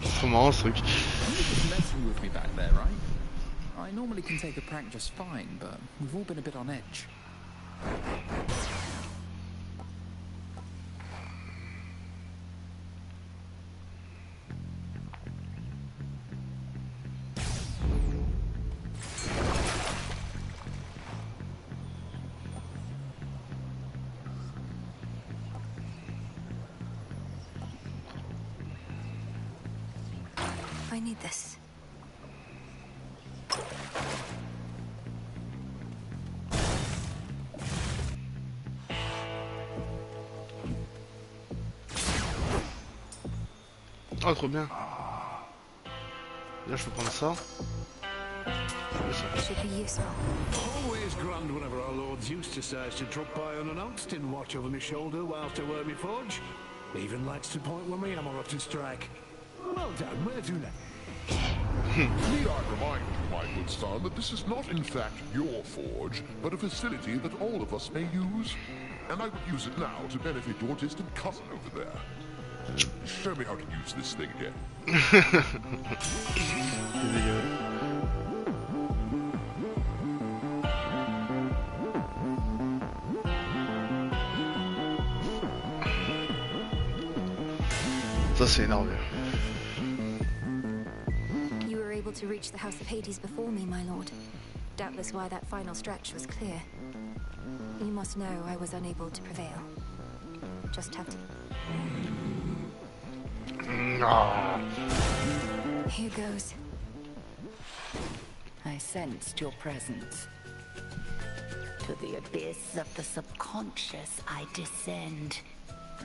C'est marrant ce truc. You were just messing with me back there, right? I normally can take a prank just fine, but we've all been a bit on edge. I need this. Oh, trop bien. Là, je peux prendre ça. Should be useful. Always grand whenever our Lord Zeus decides to drop by unannounced and watch over my shoulder whilst I work my forge. Even likes to point when my hammer up to strike. Well done, where to now? Need I remind you, my good son, that this is not in fact your forge, but a facility that all of us may use. And I would use it now to benefit your distant cousin over there. Show me how to use this thing again. Ça c'est énorme. You were able to reach the House of Hades before me, my lord. Doubtless why that final stretch was clear. You must know I was unable to prevail. Just have to... Here goes. I sensed your presence. To the abyss of the subconscious I descend.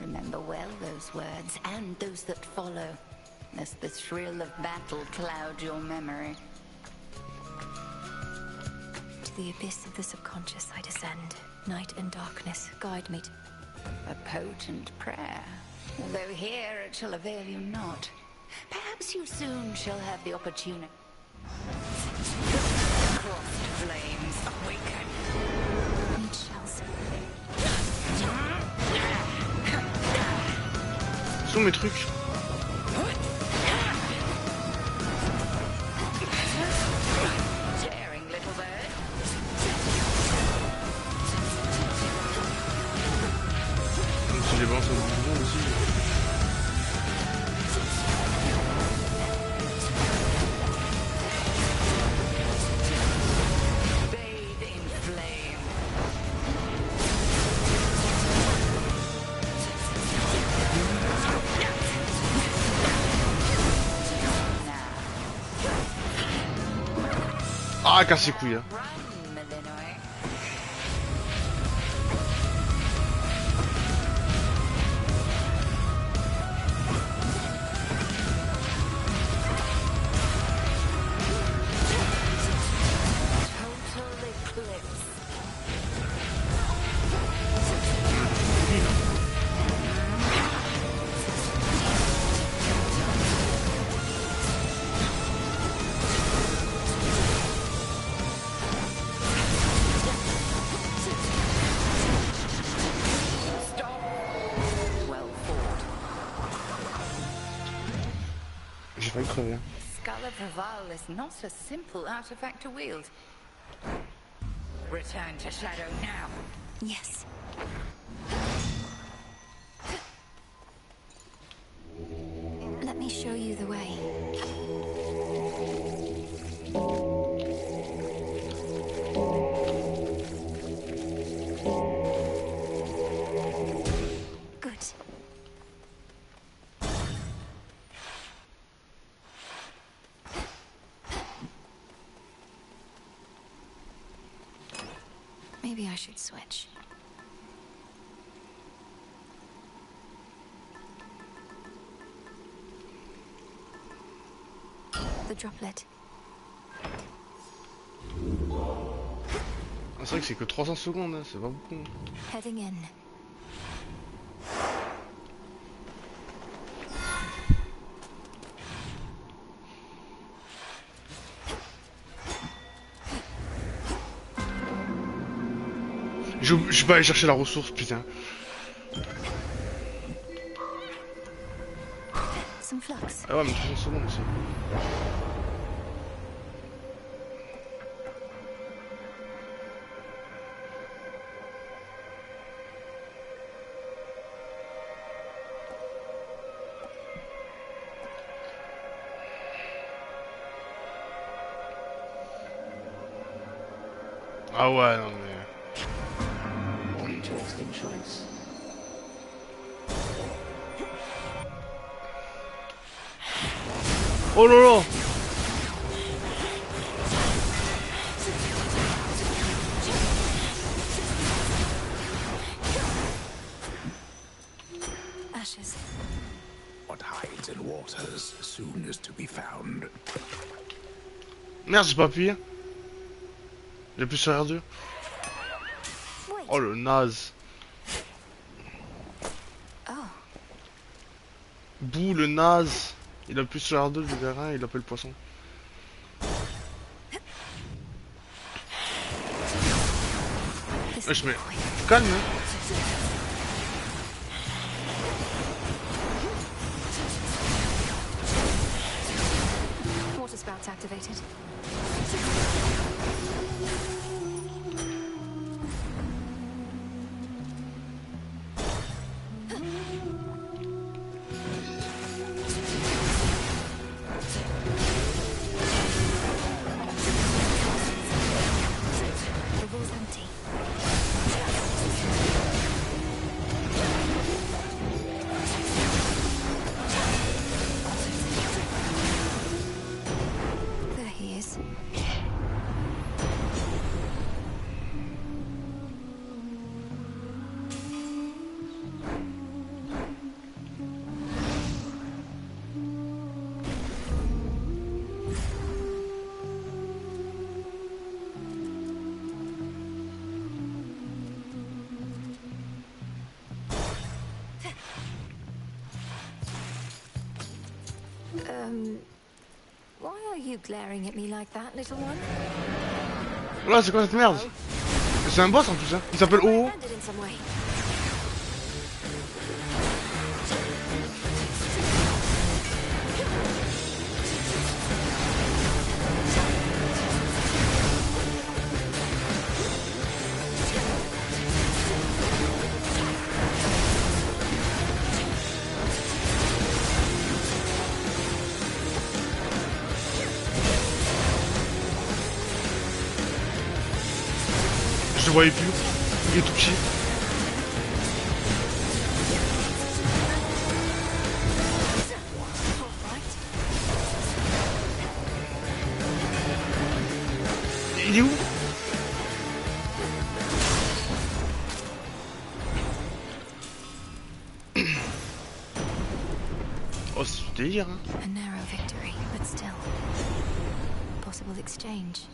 Remember well those words, and those that follow, lest the thrill of battle cloud your memory. To the abyss of the subconscious I descend. Night and darkness guide me to... A potent prayer. Although here it shall avail you not. Perhaps you soon shall have the opportunity. Crossed flames awaken. Need shells. Où sont mes trucs? Daring little bird. Si j'ai balancé au bout du monde aussi. Bathe in flame. Ah, casse les couilles. Hein. Run, Malinois. Total eclipse. Well fought. J'ai failli crever. Skull of Raval is not a simple artifact to wield. Return to Shadow now. Yes. Let me show you the way. Good. Maybe I should switch. The droplet. Ah, c'est vrai que c'est que 300 secondes, hein, c'est pas beaucoup. Heading in. Je vais pas aller chercher la ressource, putain. Some flux. Ah ouais, mais 300 secondes aussi. Ah ouais, non mais... Interesting choice. Oh là là! Ashes. What hides in waters soon is to be found. Merde, j'ai pas appuyé. J'ai appuyé sur R2. Oh le naze. Bouh le naze. Il appuie sur R2 le terrain, il appelle le poisson. Je mets. Calme hein. Water spouts activated. The wall's empty. There he is. Why are you glaring at me like that, little one? Là, c'est quoi cette merde? C'est un boss en plus, hein. Il s'appelle OO. Landed in some way. Je le voyais plus. Il est tout petit. Il est où? Oh, c'est du délire, hein. A narrow victory, but still. Possible exchange.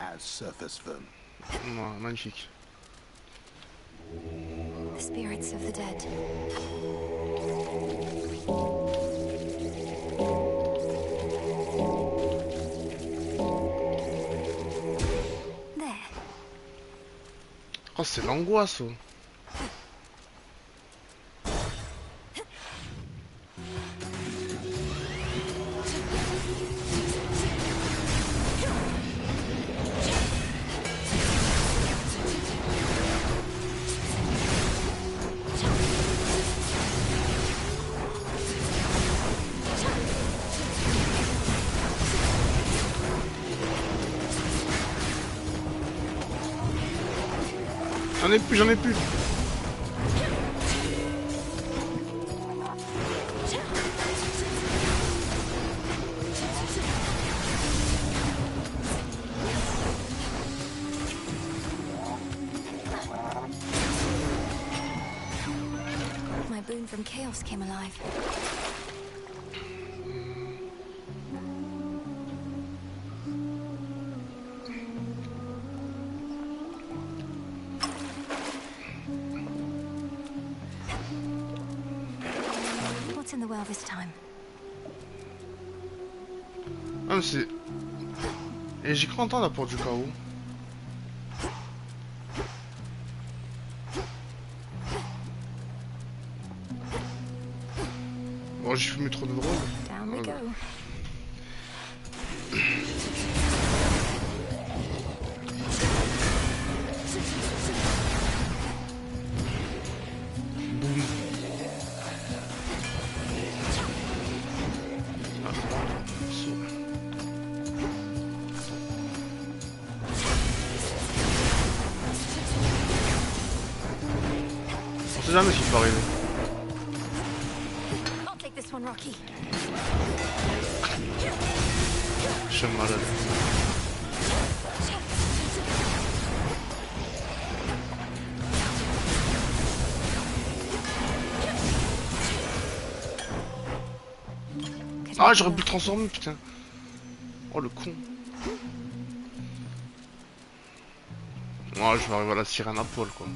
As surface firm. Ouais, magnifique. The spirits of the dead. There. Oh, c'est l'angoisse. Oh. J'en ai plus. My boon from chaos came alive. What's in the well this time? Ah, mais c'est. Et j'y crois entendre la porte du chaos. Bon, j'ai fumé trop de drogue. Down we go. Boum. On sait jamais ce qui peut arriver. I'll take this one, Rocky. Je suis malade. Ah, j'aurais pu le transformer, putain. Oh, le con. Ouais, je vais arriver à la sirène à poil, quoi.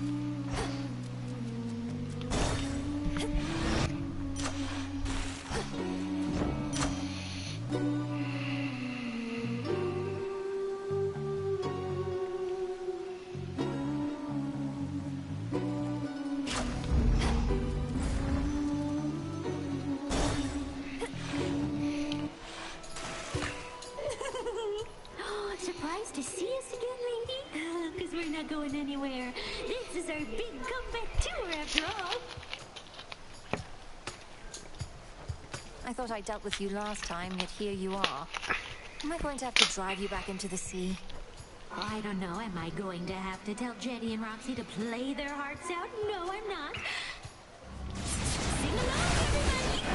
Surprised to see us again, lady? Because we're not going anywhere. This is our big comeback tour, after all. I thought I dealt with you last time, yet here you are. Am I going to have to drive you back into the sea? Oh, I don't know. Am I going to have to tell Jetty and Roxy to play their hearts out? No, I'm not. Sing along, everybody!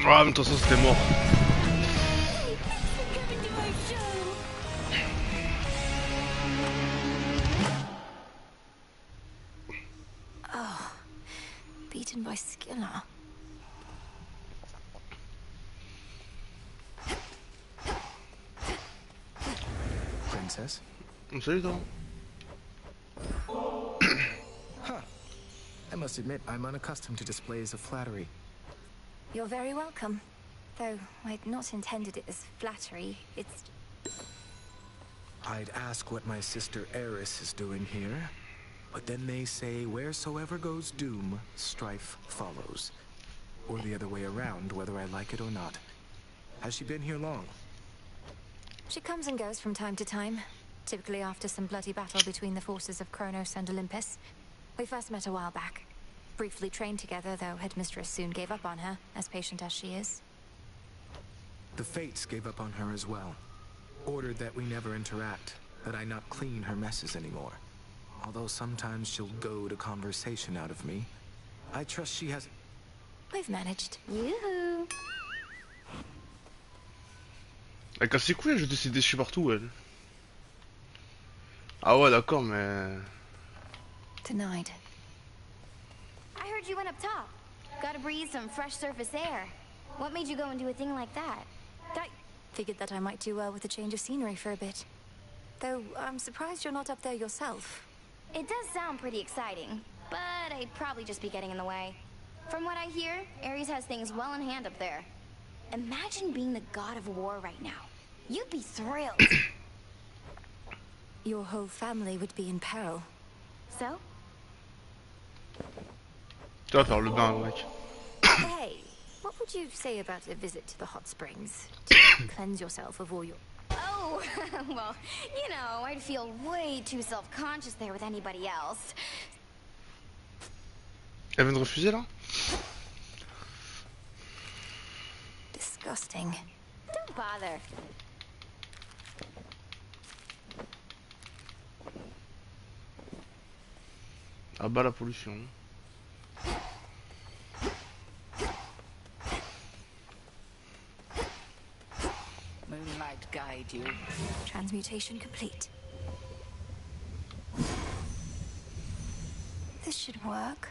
Ah, mais de toute façon, c'était mort. Oh, beaten by Skilla. Princess? Salut, toi. Huh. I must admit, I'm unaccustomed to displays of flattery. You're very welcome. Though I'd not intended it as flattery, it's... I'd ask what my sister Eris is doing here, but then they say wheresoever goes doom, strife follows. Or the other way around, whether I like it or not. Has she been here long? She comes and goes from time to time, typically after some bloody battle between the forces of Kronos and Olympus. We first met a while back. Briefly trained together, though Headmistress soon gave up on her, as patient as she is. The Fates gave up on her as well. Ordered that we never interact, that I not clean her messes anymore. Although sometimes she'll goad a conversation out of me, I trust she has... We've managed. Yoo-hoo! Elle casse ses couilles, elle jette ses déchets partout, elle. Ah ouais, d'accord, mais... Denied. I heard you went up top. Gotta breathe some fresh surface air. What made you go and do a thing like that? I figured that I might do well with a change of scenery for a bit. Though, I'm surprised you're not up there yourself. It does sound pretty exciting, but I'd probably just be getting in the way. From what I hear, Ares has things well in hand up there. Imagine being the god of war right now. You'd be thrilled. Your whole family would be in peril. So? Tu vas faire le bain, mec. Hey, what would you say about a visit to the hot springs? To cleanse yourself of all your... Oh, well, you know, I'd feel way too self-conscious there with anybody else. Elle vient de refuser, là? Disgusting. Don't bother. Ah bah la pollution. Moonlight guide you. Transmutation complete. This should work.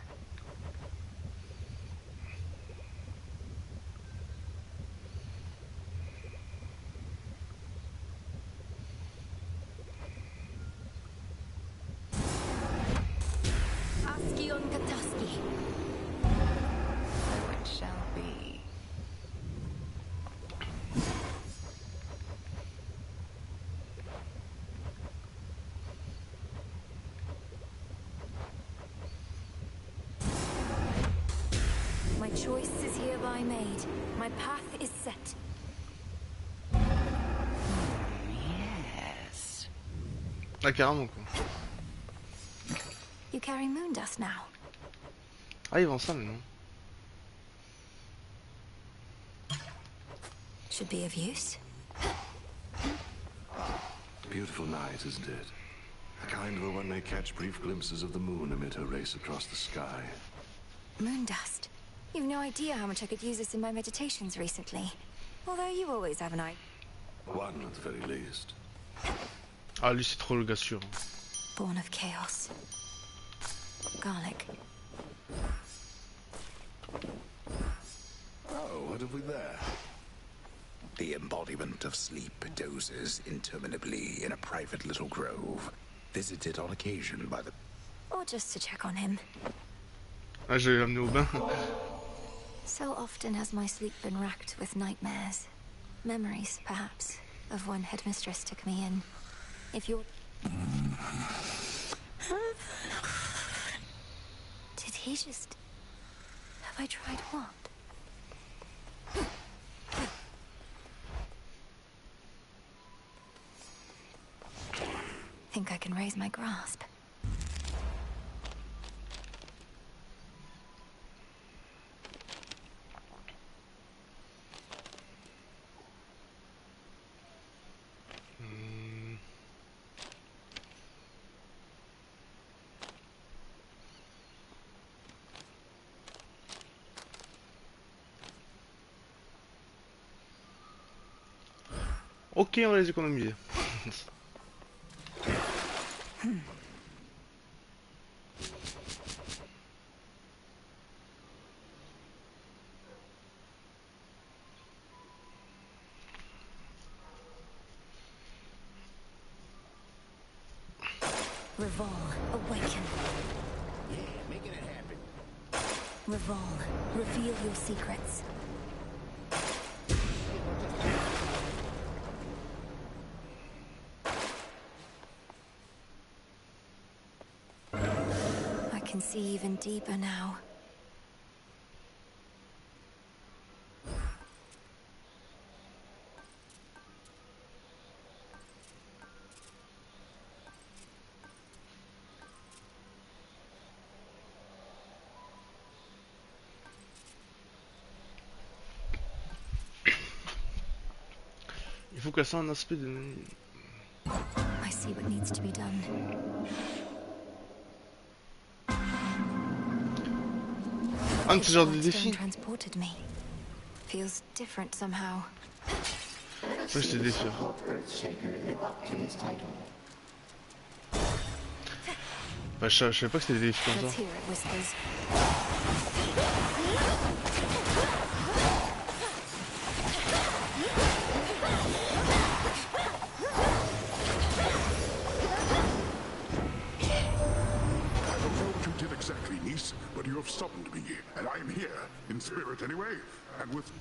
I made. My path is set. Yes. Ah, carrément quoi. You carry moon dust now. Ah, ils vendent ça maintenant. Should be of use. Beautiful night, isn't it? The kind where one may catch brief glimpses of the moon amid her race across the sky. Moon dust. You've no idea how much I could use this in my meditations recently. Although you always have an eye. One at the very least. Ah, lui c'est trop le gars sûr. Born of chaos. Garlic. Oh, what have we there? The embodiment of sleep dozes interminably in a private little grove, visited on occasion by the... Or just to check on him. Ah, je vais l'amener au bain. So often has my sleep been racked with nightmares. Memories, perhaps, of when headmistress took me in. If you're... Did he just... Have I tried what? Think I can raise my grasp. Ok, on va les économiser. Revol, awaken. Yeah, making it happen. Revol, reveal your secrets. I can see even deeper now. Il faut casser un aspect de... I see what needs to be done. Un de ces genres de défis. Transported me. Feels different somehow. Ça c'est des défis. Bah, je savais pas que c'était des défis comme Let's ça. hear it, Whispers. I don't know what you did exactly, niece, but you have summoned me, and I am here, in spirit anyway, and with...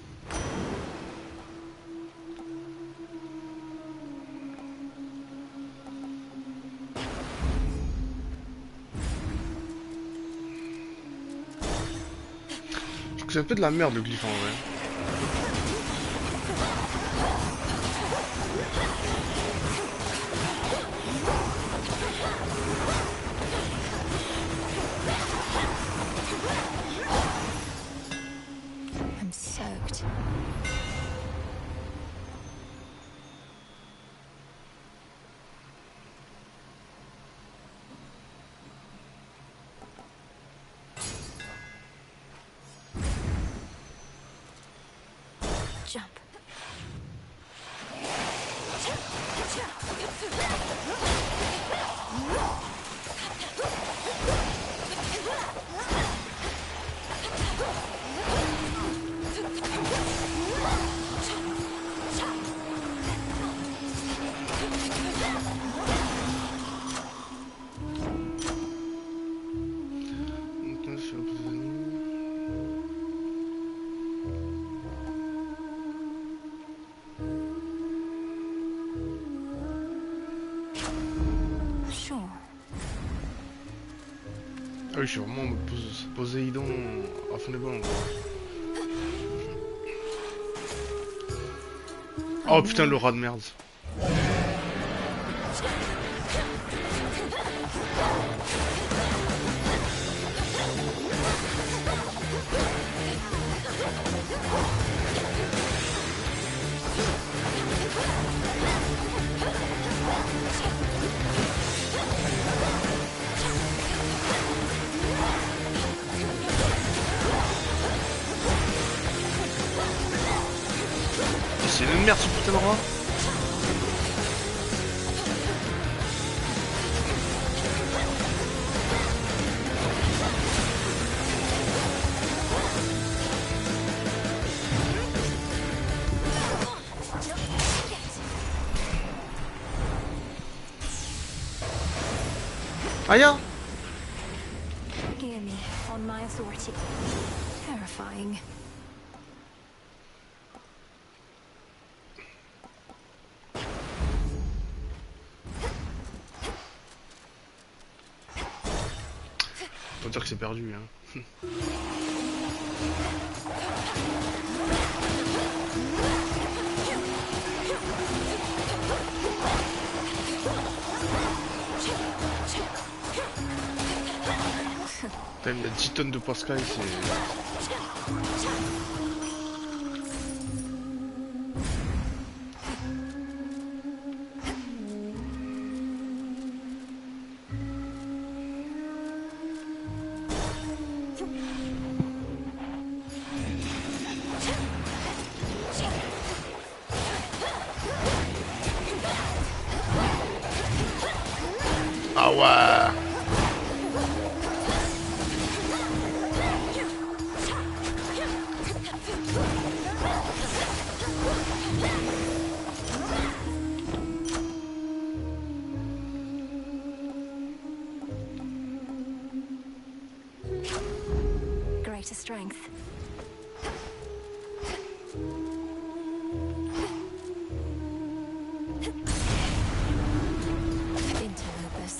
Je trouve que c'est un peu de la merde le glyphe en vrai. I'm soaked. Jump. Sure. Ah oui, je suis vraiment en mode Poséidon à fond des ballons. Oh putain, le rat de merde. C'est une merde ce putain de rat. Aya. Hear me on my authority. Terrifying. Faut dire que c'est perdu, hein. Putain, il y a 10 tonnes de Pascal, c'est... Ah ouais. Greater strength. Interlopers.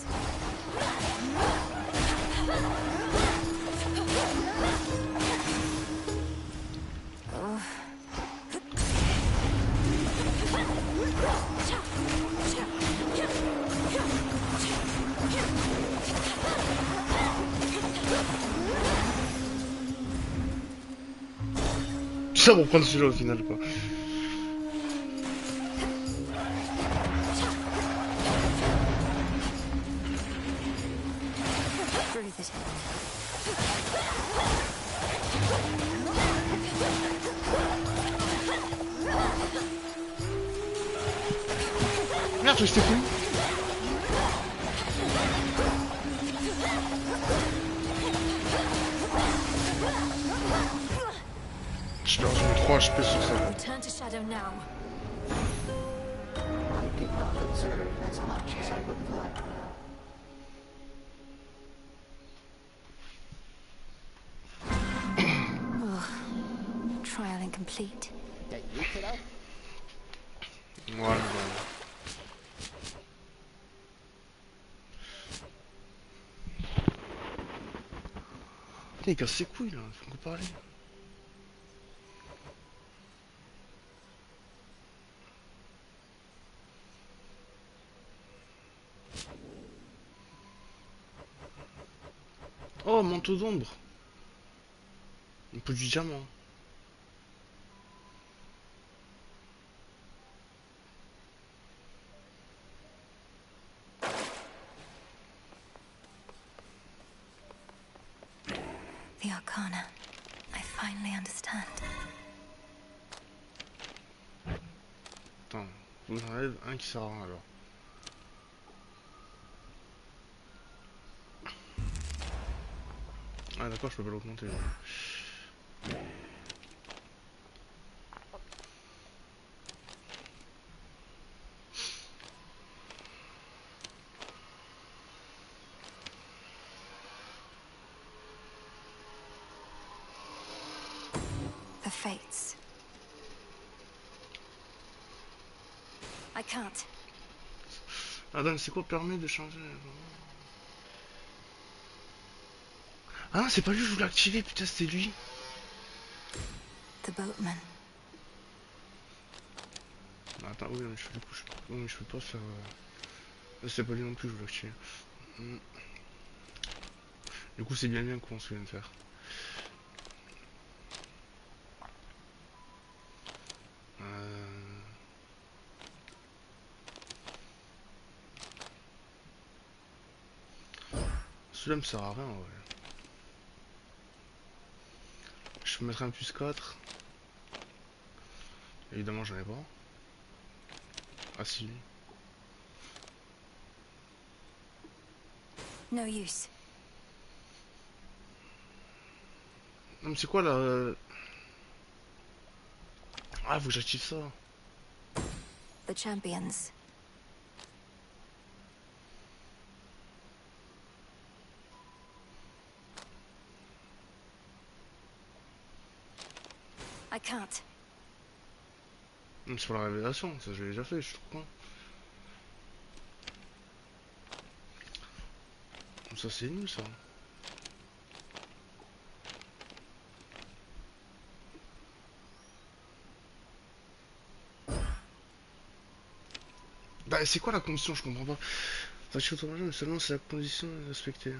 Ça va prendre celui-là au final, quoi. Merde, je sais plus. Je leur ai mis 3 HP sur ça. Return to shadow now. I did not observe as much as I would like. Trial incomplete. That you, kiddo? Voilà. Putain, il casse ses couilles là, faut qu'on parle. Oh, manteau d'ombre. Un peu du diamant. The Arcana. I finally understand. Attends, vous en avez un qui sert à rien alors. Ah d'accord, je peux pas l'augmenter. The fates. I can't. Adam, c'est quoi permet de changer? Ah, c'est pas lui, je voulais activer, putain, c'était lui. The boatman. Attends, oui, mais du coup, oui, mais je peux pas faire. C'est pas lui non plus, je voulais tuer. Du coup, c'est bien qu'on se vient de faire. Celui-là me sert à rien, ouais. Je peux mettre un +4. Évidemment, j'en ai pas. Ah si. No use. Non, mais c'est quoi là Ah, faut que j'active ça. The champions. I can't. Non, c'est pour la révélation, ça je l'ai déjà fait, je suis trop con. Ça c'est nul ça. Bah c'est quoi la condition, je comprends pas. T'achètes ton argent mais seulement c'est la condition respectée.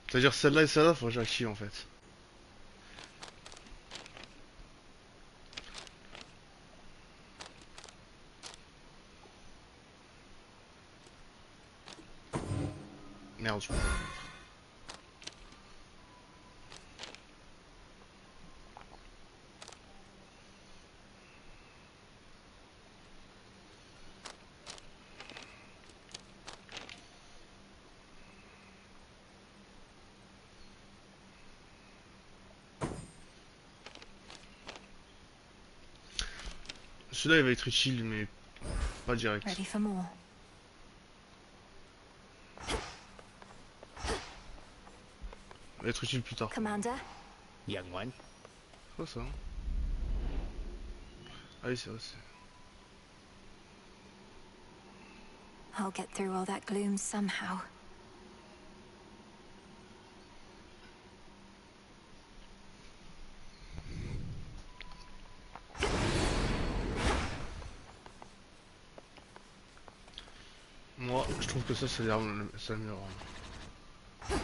C'est-à-dire celle-là et celle-là, faut que j'active en fait. Merde, je peux pas. Celui-là il va être utile mais pas direct. Ready for more. Il va être utile plus tard. Commander? Young one. C'est quoi ça? Ah oui c'est vrai c'est... I'll get through all that gloom somehow. Moi, je trouve que ça c'est l'arme, c'est la meilleure arme.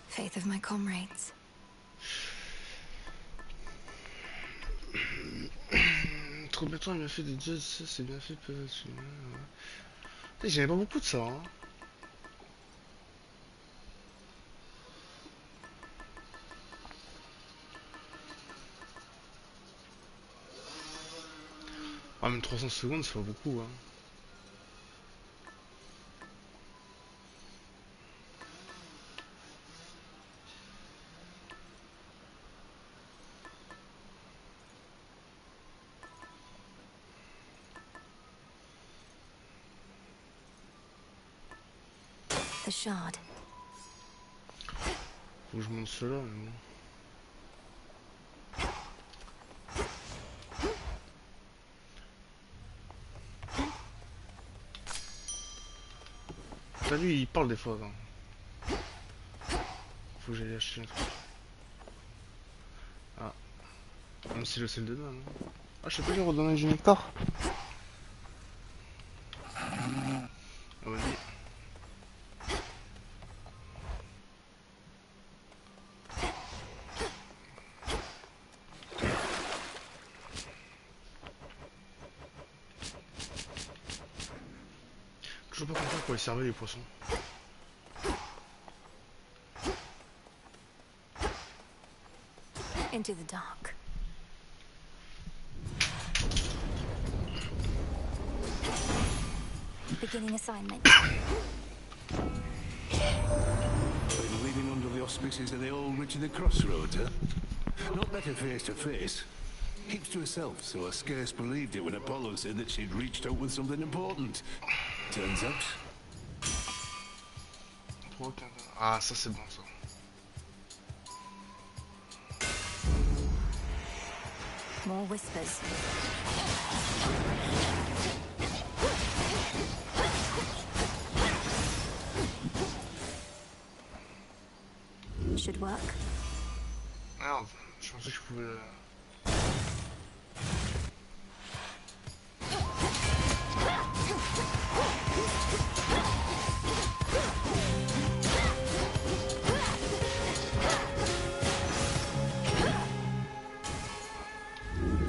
Faith of my comrades. Trop béton, il m'a fait des jets, ça c'est bien fait peut-être. J'avais pas beaucoup de ça hein. Ah même 300 secondes c'est pas beaucoup hein. The shard. Faut que je monte cela mais bon. T'as lui il parle des fois hein. Faut que j'aille acheter un truc. Ah. Même si je sais le dedans hein. Ah je sais pas lui redonner du nectar. Ah vas-y. Toujours pas compris à quoi ils servaient les poissons. Into the dark. Beginning assignment. Been living under the auspices of the old witch of the crossroads, huh? Not better face to face. Keeps to herself, so I scarce believed it when Apollo said that she'd reached out with something important. Turns out... Ah ça c'est bon ça. More whispers. Should work. Merde, je pensais que je pouvais...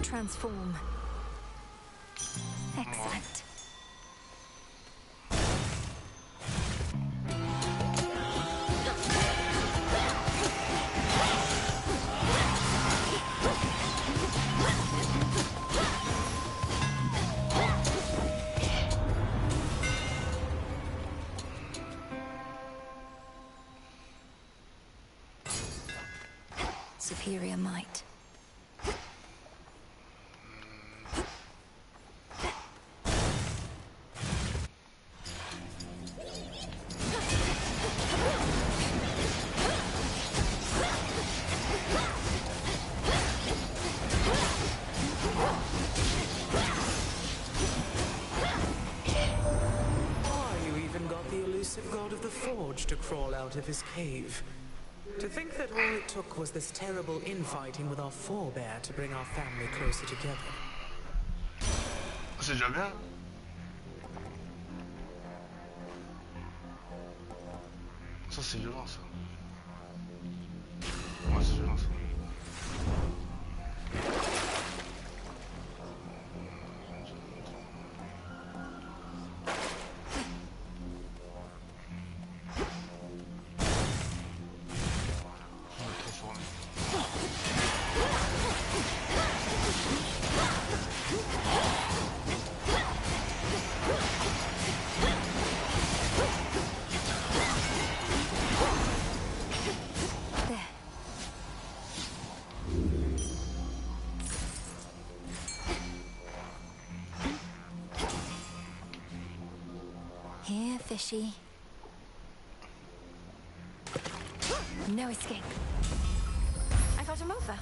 Transform. Excellent. Superior might. God of the Forge to crawl out of his cave. To think that all it took was this terrible infighting with our forebear to bring our family closer together. C'est déjà bien. Ça c'est violent ça. Ouais c'est violent ça. Here, fishy. No escape. I got him over.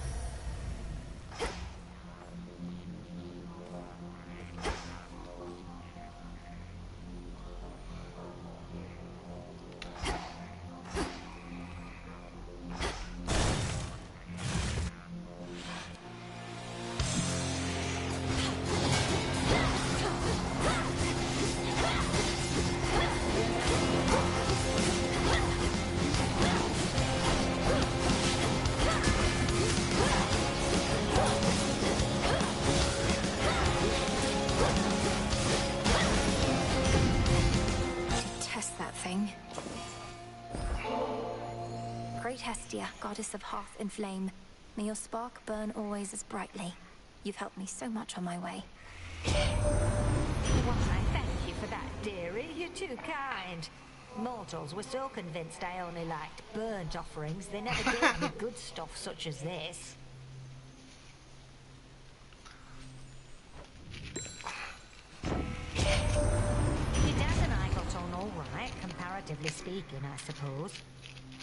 Great Hestia, goddess of hearth and flame, may your spark burn always as brightly. You've helped me so much on my way. Why, thank you for that, dearie. You're too kind. Mortals were so convinced I only liked burnt offerings, they never gave me good stuff such as this. Your dad and I got on all right, comparatively speaking, I suppose.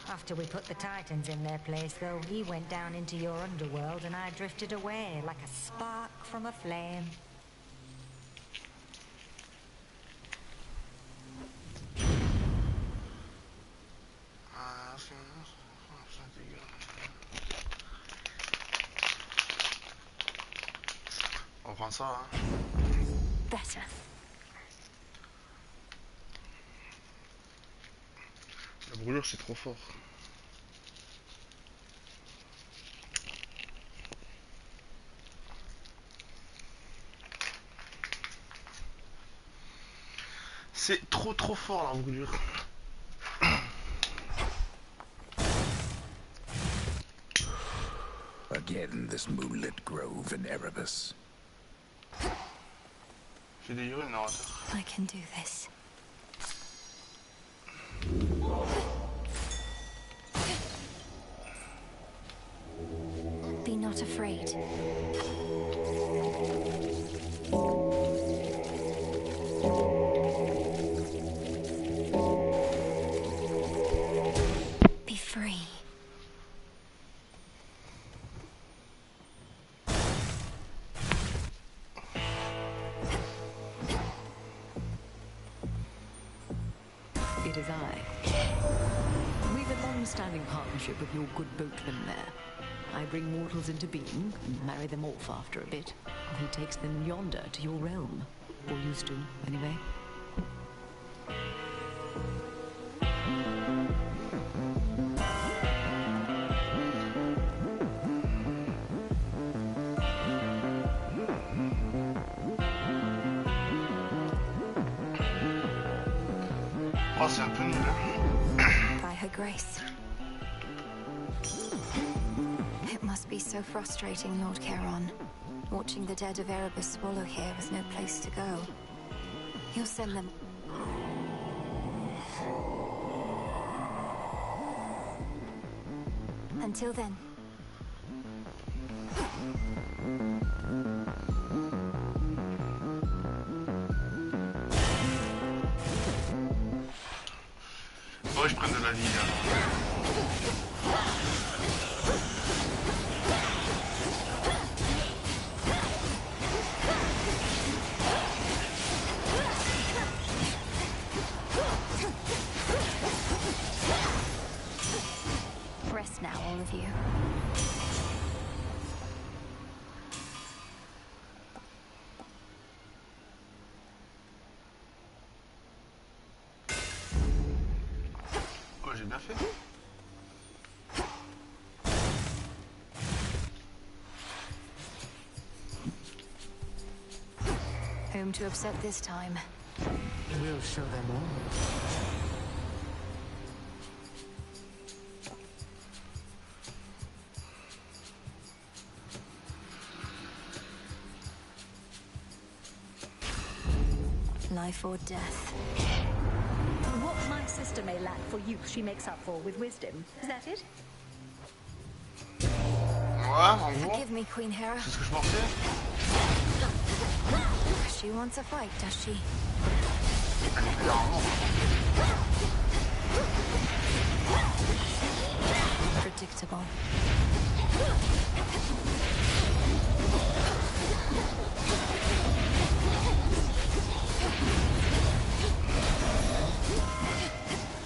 After we put the Titans in their place, though, he went down into your underworld and I drifted away like a spark from a flame. On prend ça, hein. Better. La brûlure c'est trop fort. C'est trop fort la brûlure. Again, this moonlit grove in Erebus. J'ai des urines en I can do this. Be not afraid. Be free. it is I. We've a long-standing partnership with your good boatman there. I bring mortals into being and marry them off after a bit. He takes them yonder to your realm. Or used to, anyway. Oh, c'est un peu nul. By her grace. It must be so frustrating, Lord Charon. Watching the dead of Erebus swallow here with no place to go. You'll send them... Until then. Faudrait que je prenne de la vie là. Rest now, all of you. Quoi, j'ai bien fait? Whom to upset this time? We'll show them all. Life or death. What my sister may lack for youth, she makes up for with wisdom. Is that it? Ouais, en gros. Forgive me, Queen Hera. C'est ce que je pensais. She wants a fight, does she? Predictable.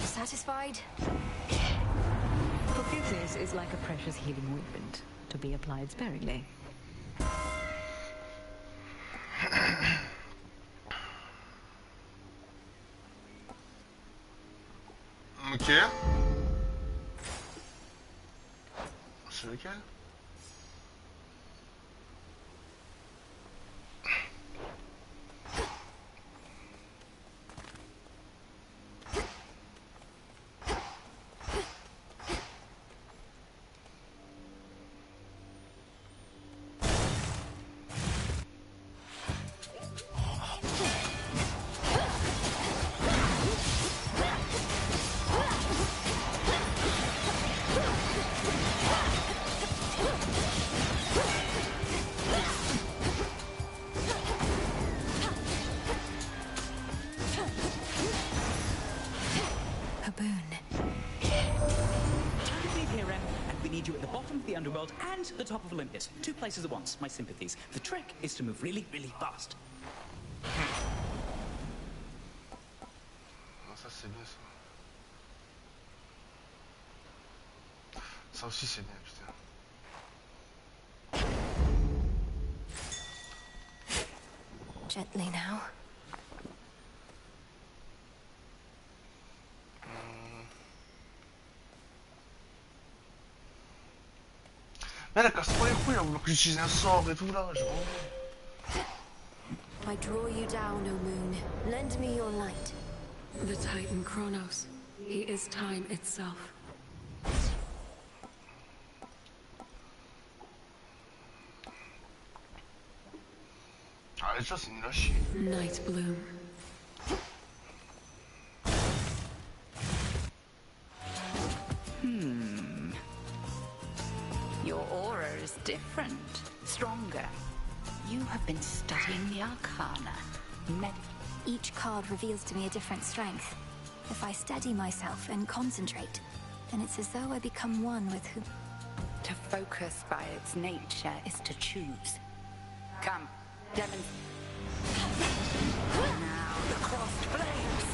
Satisfied? Forgiveness is like a precious healing ointment, to be applied sparingly. Ok. C'est lequel? Underworld and the top of Olympus. 2 places at once. My sympathies. The trick is to move really, really fast. Non, ça c'est bien ça. Ça aussi c'est bien, putain. Gently now. Mais elle casse trop les couilles, elle veut que j'utilise un sort et tout là, I draw you down, O moon. Lend me your light. The Titan Kronos. He is time itself. Ah, déjà c'est nul à chier. Night Bloom. Your aura is different, stronger. You have been studying the Arcana. Each card reveals to me a different strength. If I steady myself and concentrate, then it's as though I become one with who... To focus by its nature is to choose. Come, demonstrate. Now the crossed flames.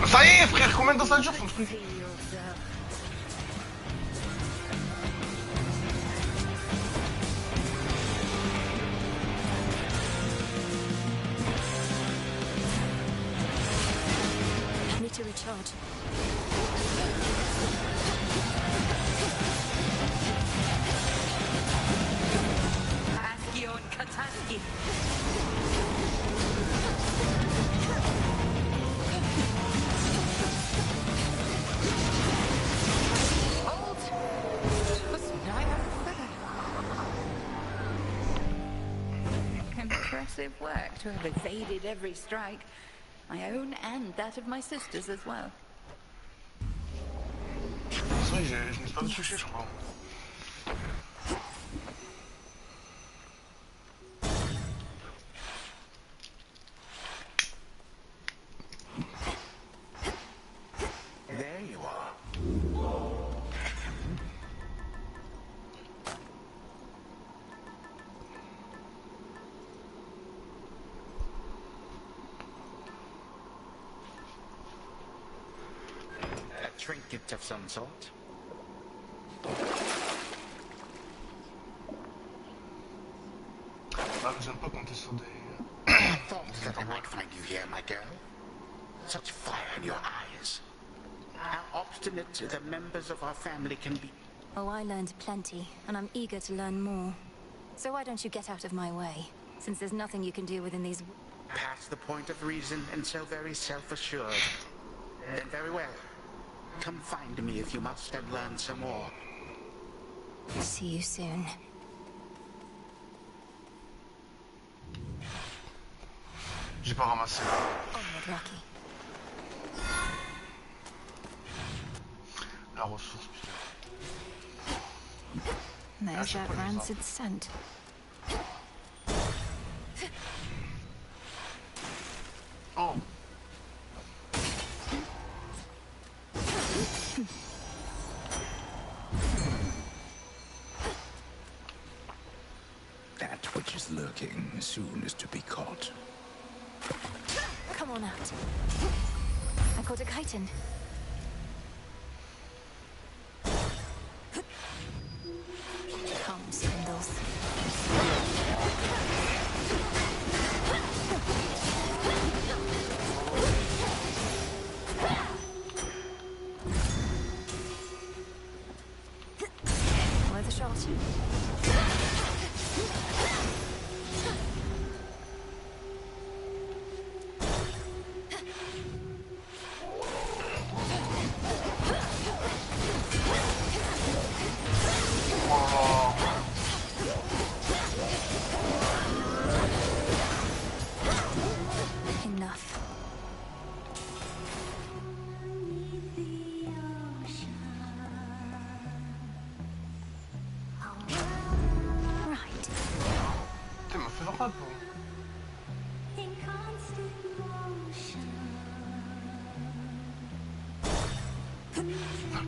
Ça y est, frère, combien de temps ça dure ton truc? I need to recharge. Askion Kataski. Hold! Just impressive work to have evaded every strike. My own and that of my sisters as well. C'est vrai, je n'ai pas touché, je crois. There you are. A trinket of some sort. Ah, mais j'aime pas compter sur des... I thought that I might find you here, my girl. Such fire in your eyes. How obstinate the members of our family can be. Oh, I learned plenty, and I'm eager to learn more. So why don't you get out of my way, since there's nothing you can do within these... Past the point of reason and so very self-assured. Then very well. Come find me if you must and learn some more. See you soon. J'ai pas ramassé. Onward, Rocky. La ressource, putain. There's that rancid scent. Oh. That which is lurking soon is to be caught. Come on out. I caught a chitin. Come, spindles. Worth a shot. Enough. Right. Putain, m'a fait le rap.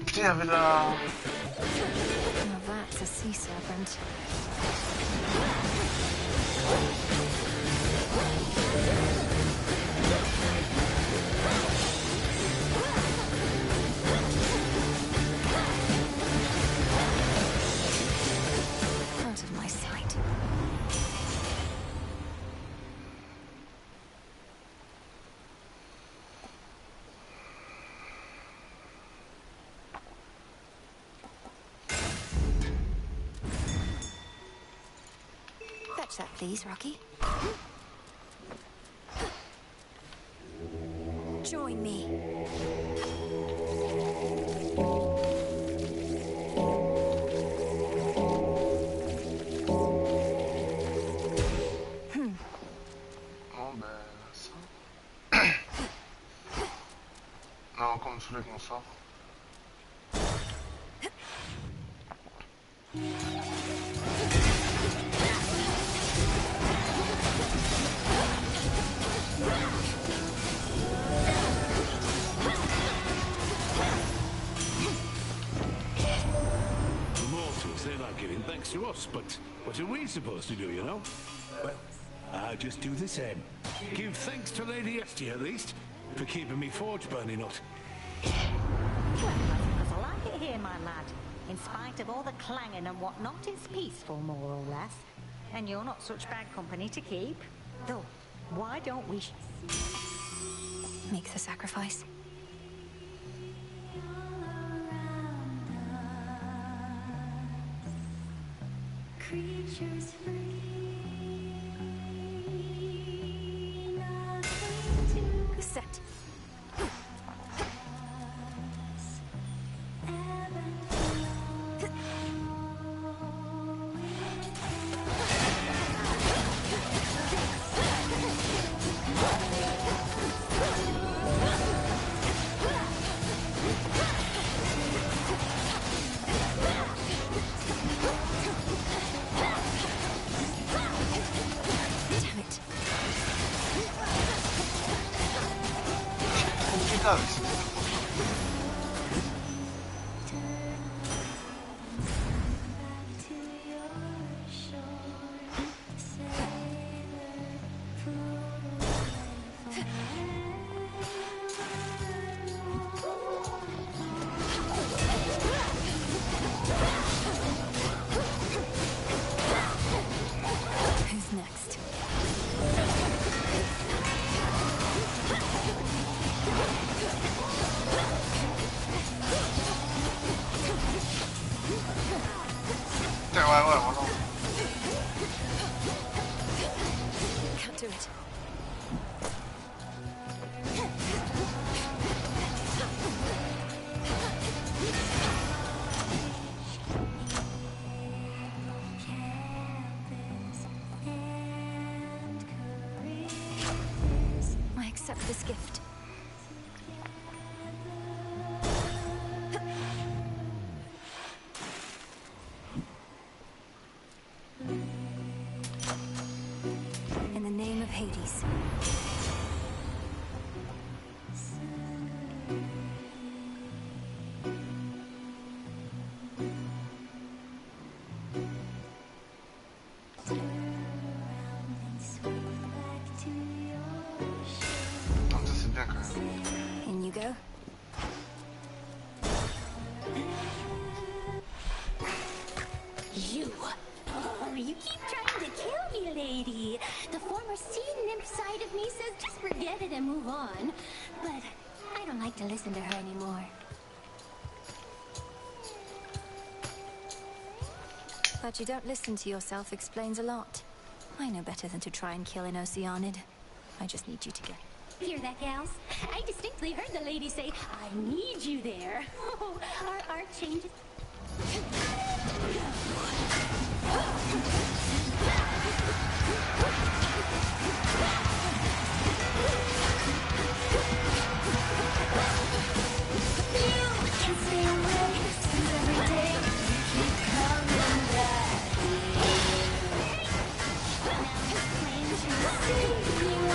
Putain, il y avait la... Now that's a sea serpent. Out of my sight. Fetch that, please, Rocky. Join me. Bon, ben, ça. Non, comme celui qu'on sort. The mortals, they're not giving thanks to us, but what are we supposed to do, you know? Well, I just do the same. Give thanks to Lady Esty, at least. for keeping me forge burning hot. Well, as I like it here, my lad. In spite of all the clanging and whatnot, it's peaceful, more or less. And you're not such bad company to keep. Though, why don't we... Make the sacrifice. Creatures free, set. Who's next? Can't do it. I accept this gift. In the name of Hades. In you go. You. Oh, you keep trying to kill me, lady. The former sea nymph side of me says just forget it and move on. But I don't like to listen to her anymore. That you don't listen to yourself explains a lot. I know better than to try and kill an Oceanid. I just need you to get... Hear that, gals? I distinctly heard the lady say, I need you there. Oh, our art changes. You can stay away, since every day you keep coming back. Now claim to see you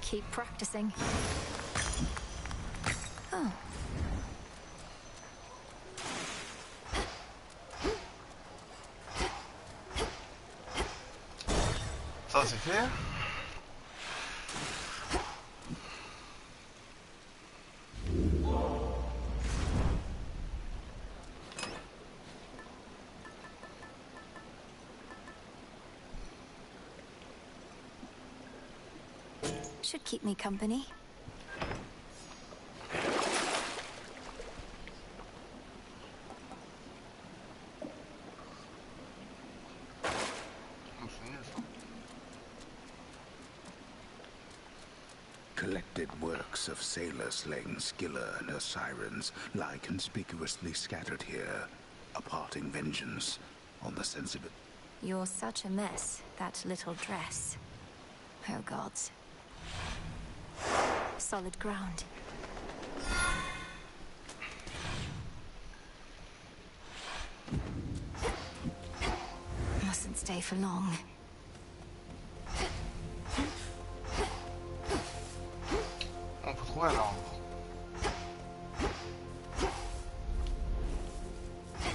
Keep practicing. Oh. Ça c'est fait. Should keep me company. Collect splendid works of sailor slaying Scylla and her sirens lie conspicuously scattered here, imparting vengeance on the sensible. You're such a mess, that little dress. Oh gods. Solid ground. Mustn't stay for long. On peut trouver alors.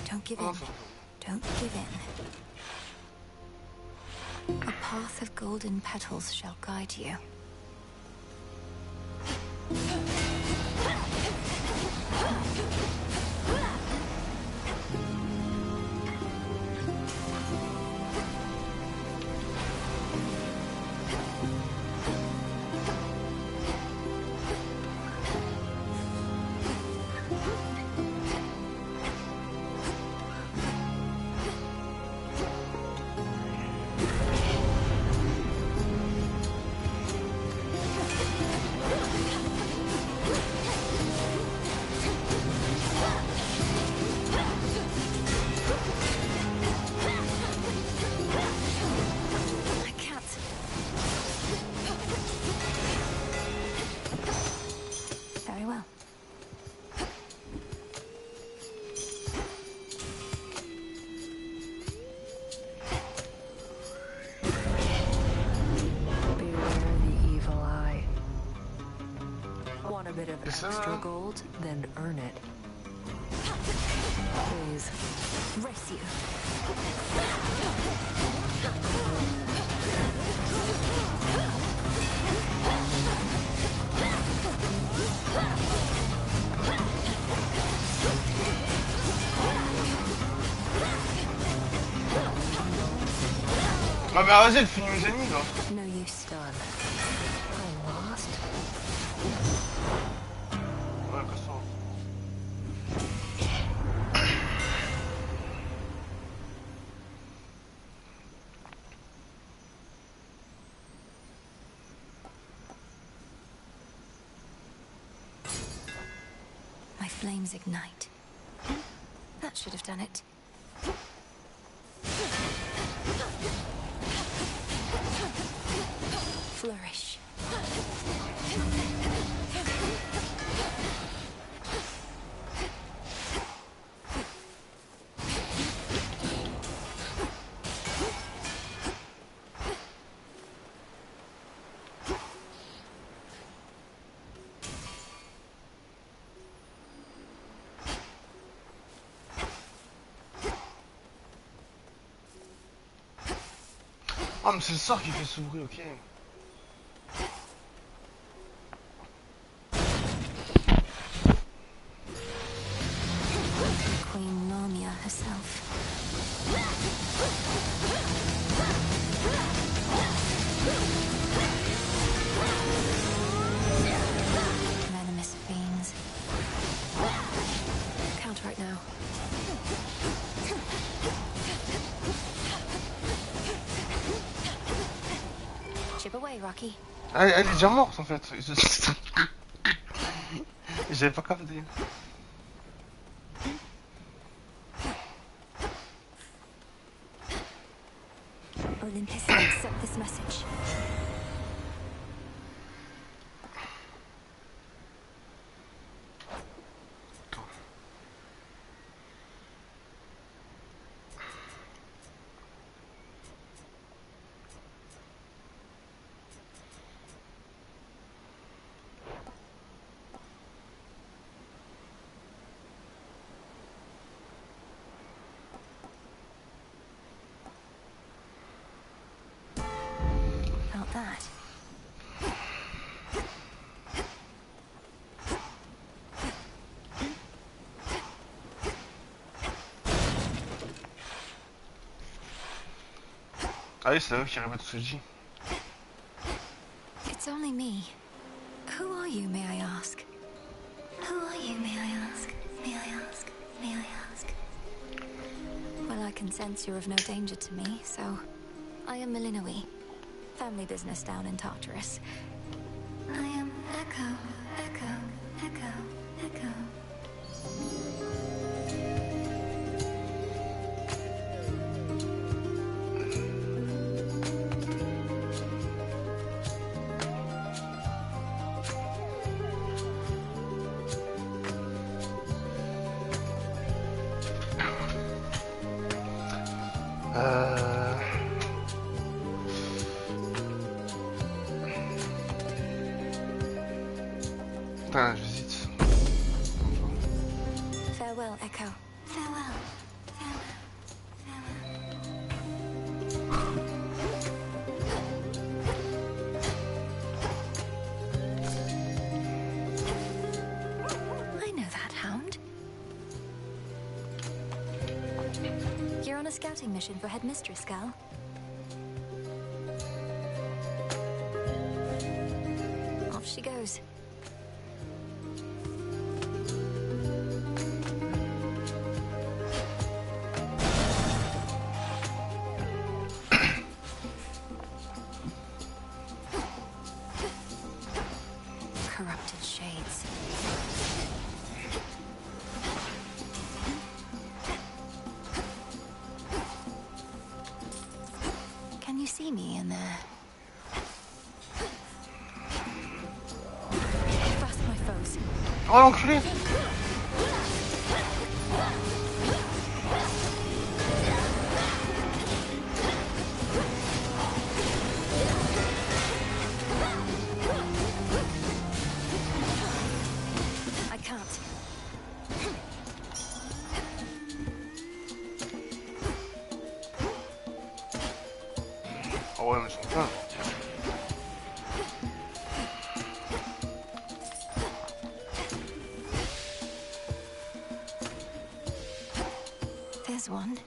Don't give in. Don't give in. A path of golden petals shall guide you. Extra gold, then earn it. Please. Race you. Ah bah vas-y, elle finit mes ennemis là. No use done. I'm lost. Ouais, casse-toi. My flames ignite. That should have done it. Flourish. Ah mais c'est le sort qui fait s'ouvrir, ok. Queen Lamia herself. Venomous fiends. Counteract now. Chip away, Rocky. Elle est déjà morte en fait. J'avais pas capté. Olympus will accept this message. About that. Ah oui, c'est la meuf qui répète Suji. It's only me. Who are you, may I ask? Who are you, may I ask? May I ask? May I ask? Well, I can sense you're of no danger to me, so... I am Milinoe. Family business down in Tartarus. I am Echo, echo, echo, echo. Putain, j'hésite. Farewell, Echo. Farewell. I know that hound. You're on a scouting mission for Headmistress, Gal. Off she goes. Corrupted shades. Can you see me in there? Fast, my foes. Oh l'enculé! I can't. Oh ouais, mais ils sont pleins. There's one.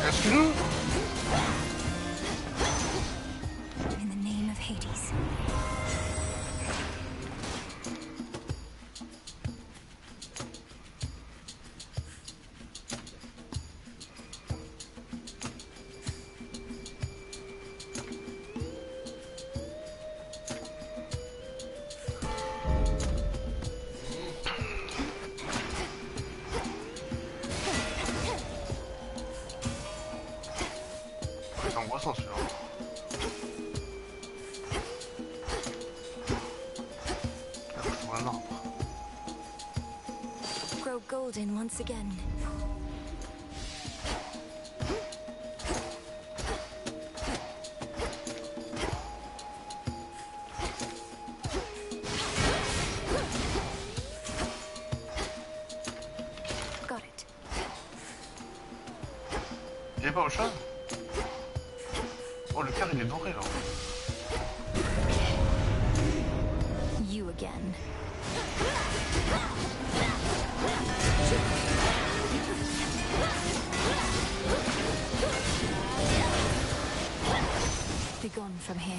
Excuse-nous. In the name of Hades. C'est angoissant celui-là. Faut un arbre. Grow golden once again. Got it. Il est pas autre chose? Oh, le cœur il est doré là. You again. Be gone from here.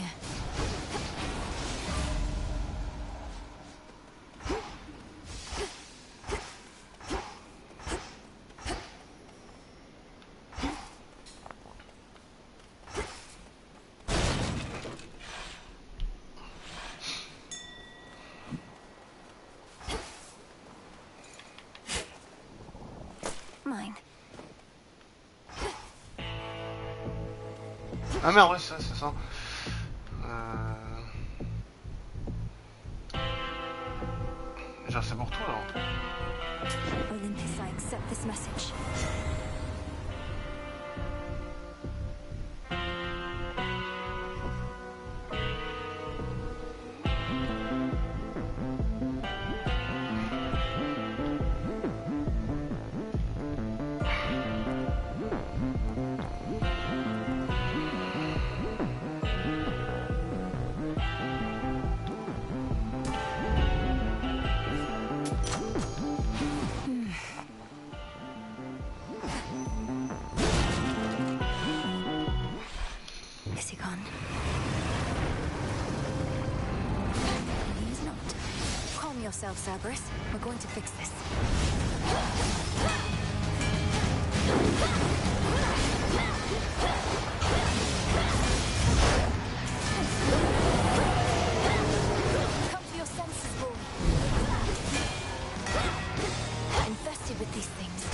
Mine. Ah merde, ouais, c'est ça. Déjà, c'est pour toi là. Olympus, I accept this message. yourself, Cerberus. We're going to fix this. Come to your senses, boy. Infested with these things.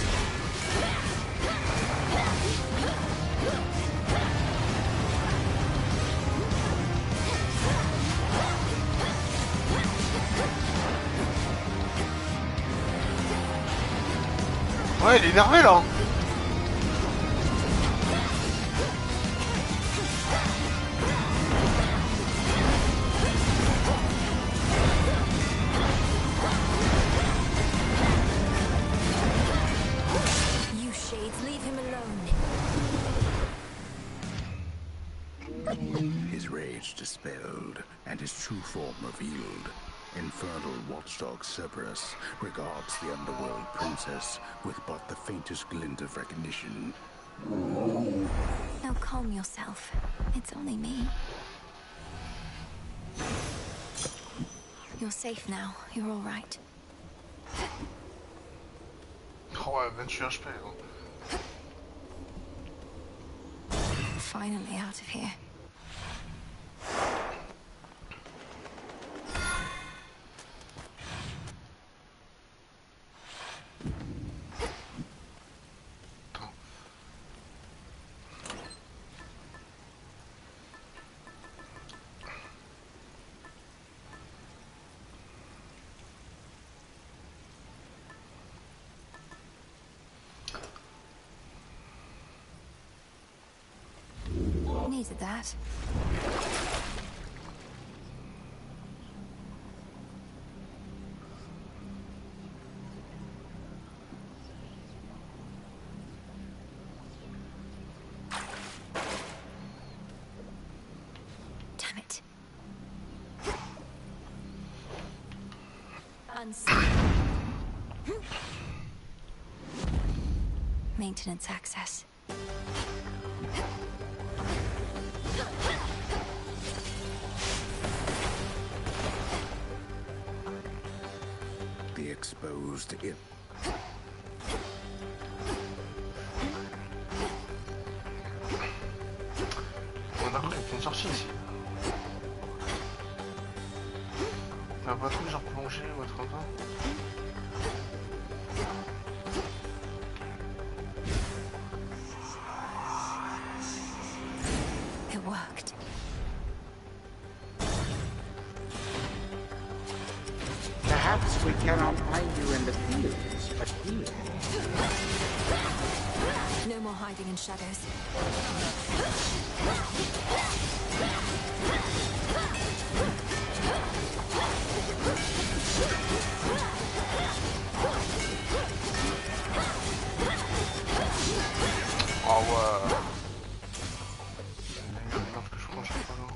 Ouais, il est énervé là. You shades, leave him alone. His rage dispelled, and his true form revealed. Infernal watchdog Cerberus regards the underworld princess with but the faintest glint of recognition. Now calm yourself. It's only me. You're safe now. You're all right. Oh ouais, 28 HP. Finally out of here. Needed that. Damn it. Maintenance access. The exposed it. On a cru qu'il y a une sortie ici. Il y a pas un truc genre plongé ou autre comme ça. It worked. Perhaps we cannot find you in the fields, but here. No more hiding in shadows. Oh ouais. Merde que je prends, je sais pas là.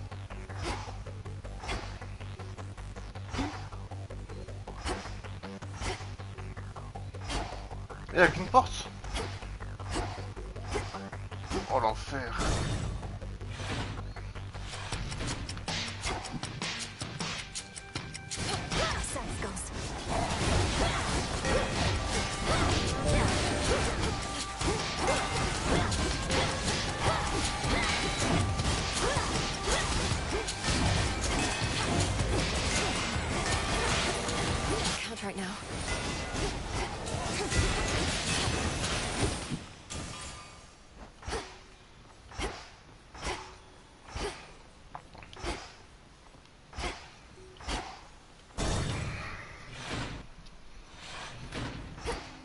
Il y a qu'une porte. Oh l'enfer. Can't right now.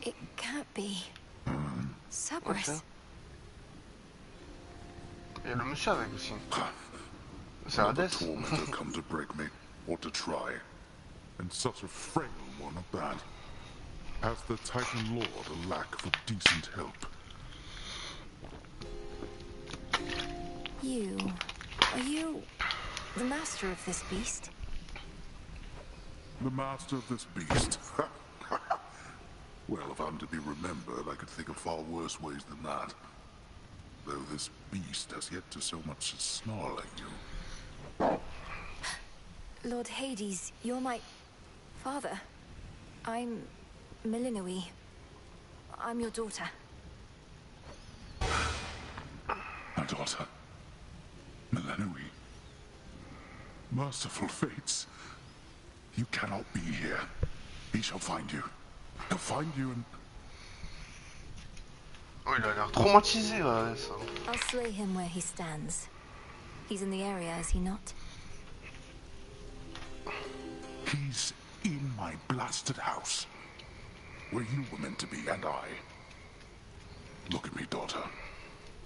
It can't be. Cerberus. Il y a le monsieur avec aussi. C'est Another Hades. tormentor come to break me, or to try. And such a frail one at that. Has the Titan Lord a lack for decent help? Are you the master of this beast? The master of this beast? Well, if I'm to be remembered, I could think of far worse ways than that. Though this beast has yet to so much as snarl at you. Lord Hades, you're my Father, I'm Milinui. I'm your daughter. My daughter. Milenui. Merciful fates. You cannot be here. He shall find you. He'll find you and... Oh, il a l'air traumatisé, là, ça. I'll slay him where he stands. He's in the area, is he not? He's in my blasted house. Where you were meant to be, and I. Look at me, daughter.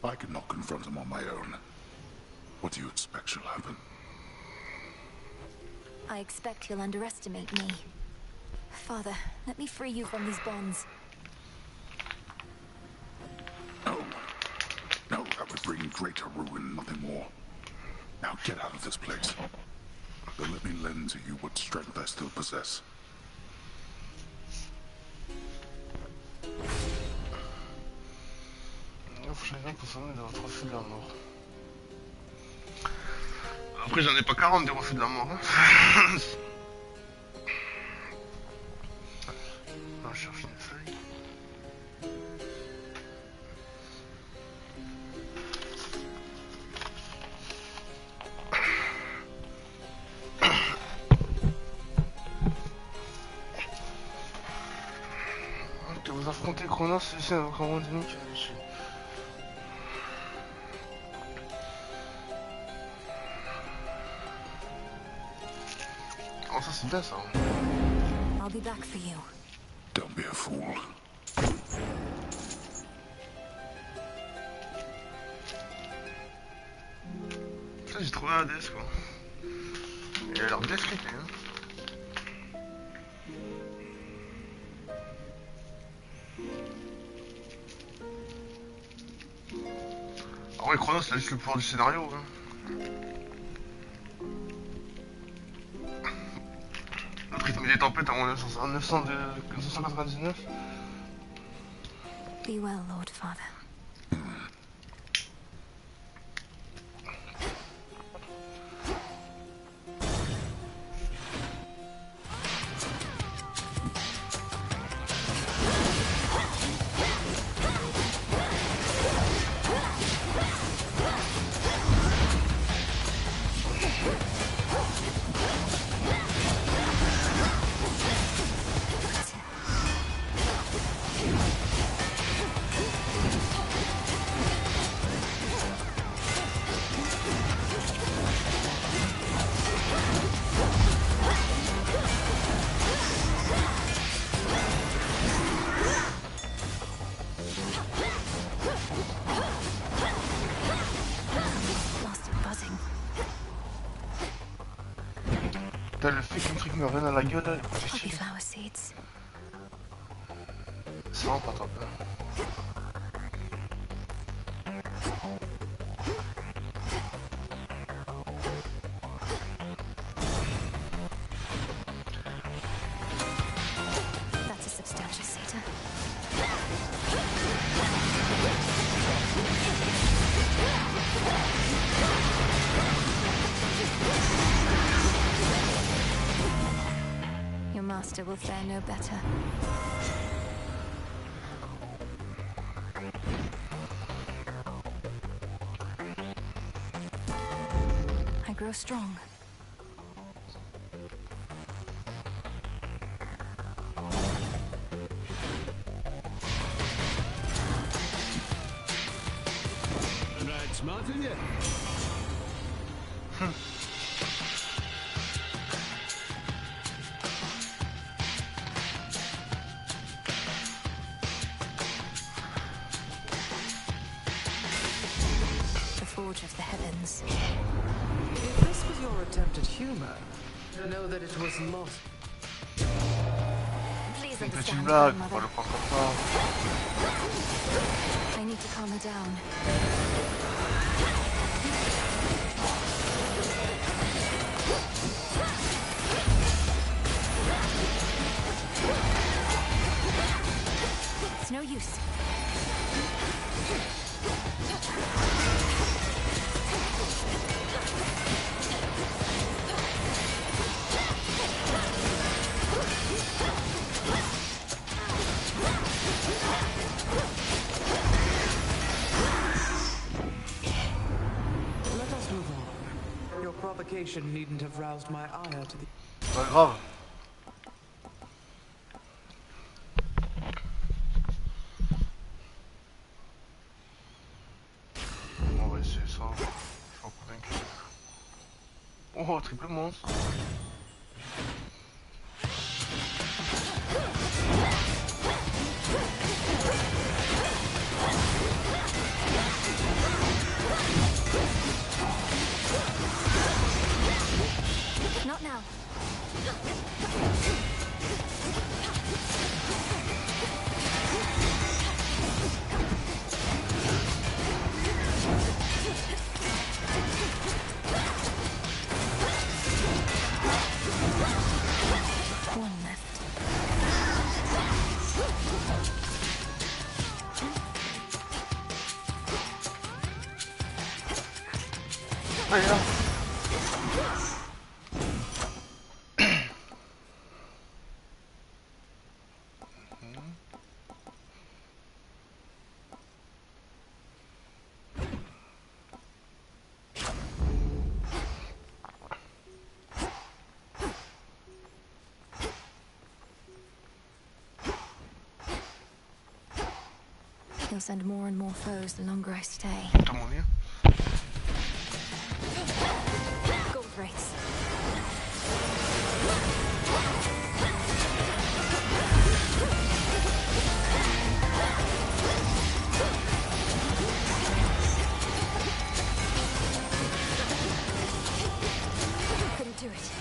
I cannot confront him on my own. What do you expect shall happen? I expect he'll underestimate me. Father, let me free you from these bonds. No. No, that would bring greater ruin, nothing more. Now get out of this place. Then let me lend to you what strength I still possess. Après, j'en ai pas 40 des refus de la mort. Hein. On va chercher une feuille. Ok, vous affrontez Chronos, celui-ci a encore moins d'ennemis qu'il a dessus. Oh, ça c'est bien ça. I'll be back for you. Don't be a fool. Putain, j'ai trouvé un ADS quoi. Il a l'air bien flippé hein. Ah ouais, Chronos, il a juste le pouvoir du scénario hein. Mais des tempêtes en 999. Be well, Lord Father. Putain, le fait qu'un truc me revienne à la gueule, là, c'est vraiment pas top. Hein. That's a substantial cedar. Your master will fare no better. I grow strong. Right, smart of you. Forge of the heavens. If this was your attempt at humor, know that it was lost. Please Une petite understand, blague, grandmother. faut pas le prendre comme ça. I need to calm her down. It's no use. provocation needn't have roused my ire to the... Pas grave. On va essayer ça. Je suis pas convaincu. Oh, triple monstre. Not now. One left. Ah, yeah. He'll send more and more foes the longer I stay. Come on here. Gold race. Couldn't do it.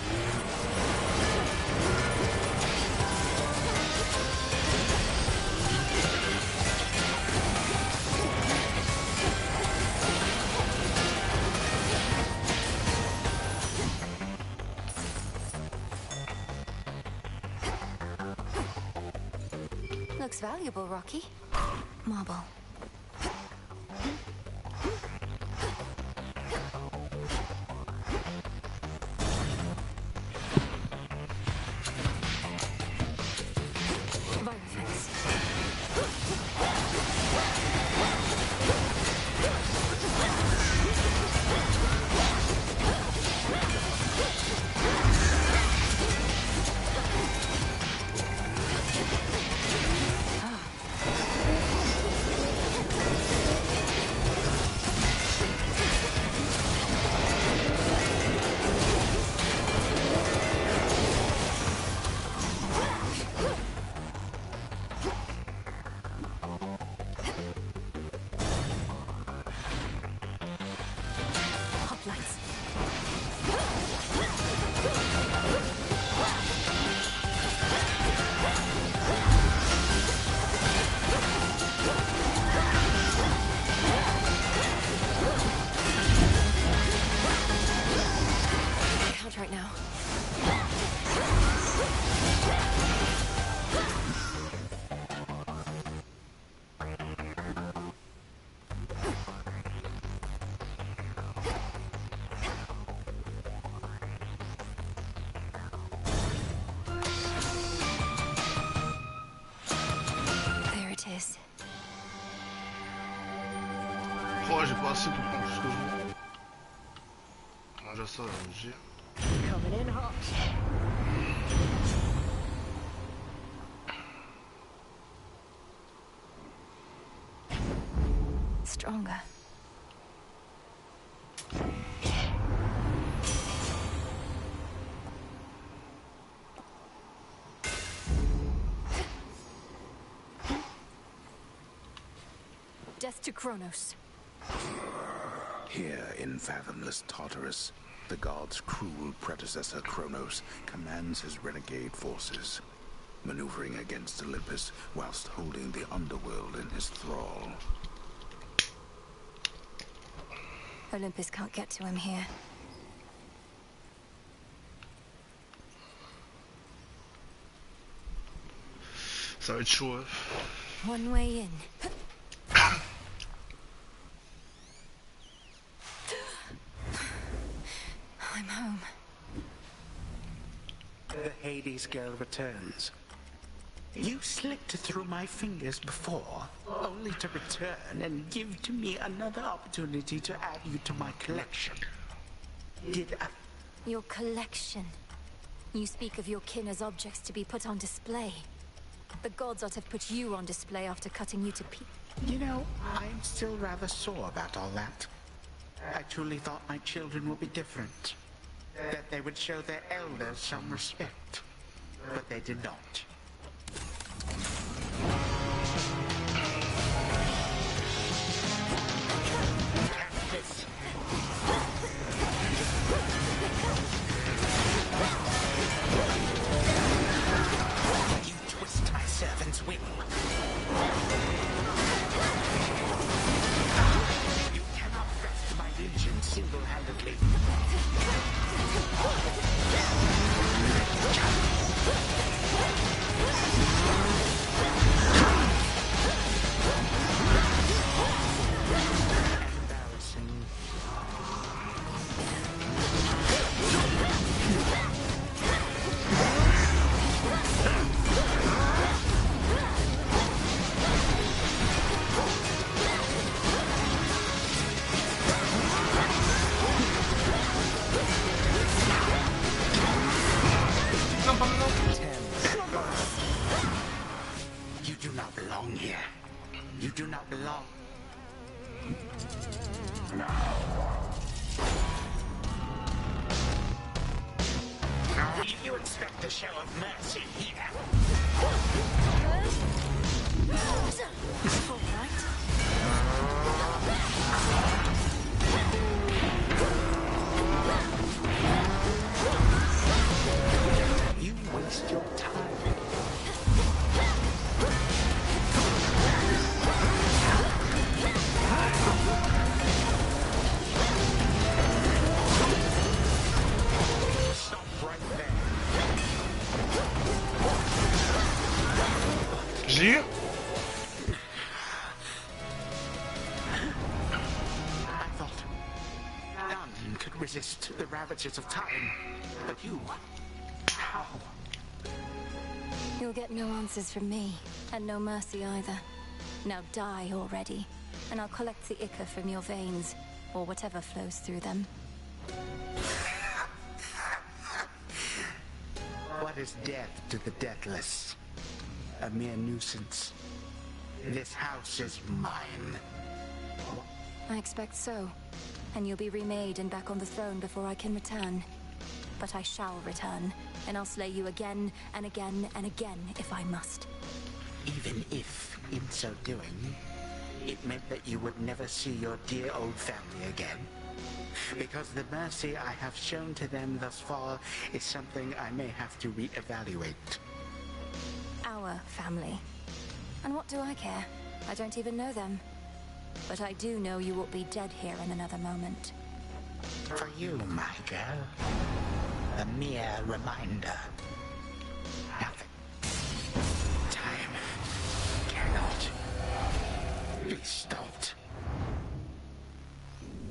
Looks valuable, Rocky. Marble. Right now. There it is. Oh, j'ai pas assez pour prendre tout ce que je veux. On a déjà ça, j'ai. Coming in hot. Stronger. Death to Kronos. Here in fathomless Tartarus, the god's cruel predecessor Kronos commands his renegade forces, maneuvering against Olympus whilst holding the underworld in his thrall. Olympus can't get to him here. Ça va être chaud, hein. One way in. I'm home. The Hades girl returns. You slipped through my fingers before, only to return and give to me another opportunity to add you to my collection. Did Your collection. You speak of your kin as objects to be put on display. The gods ought to have put you on display after cutting you to pieces. You know, I'm still rather sore about all that. I truly thought my children would be different. That they would show their elders some respect. But they did not. This. You twist my servant's will. You cannot wrest my legion single-handedly. You do not belong here. You do not belong. You expect a show of mercy here? All right. You waste your time. J'ai eu. I thought none could resist the ravages of time, but you, how? You'll get no answers from me, and no mercy either. Now die already, and I'll collect the ichor from your veins, or whatever flows through them. What is death to the deathless? A mere nuisance. This house is mine. I expect so. And you'll be remade and back on the throne before I can return. But I shall return, and I'll slay you again and again and again if I must. Even if, in so doing, it meant that you would never see your dear old family again. Because the mercy I have shown to them thus far is something I may have to reevaluate. Our family. And what do I care? I don't even know them. But I do know you will be dead here in another moment. For you, my girl, a mere reminder. Nothing. Time cannot be stopped.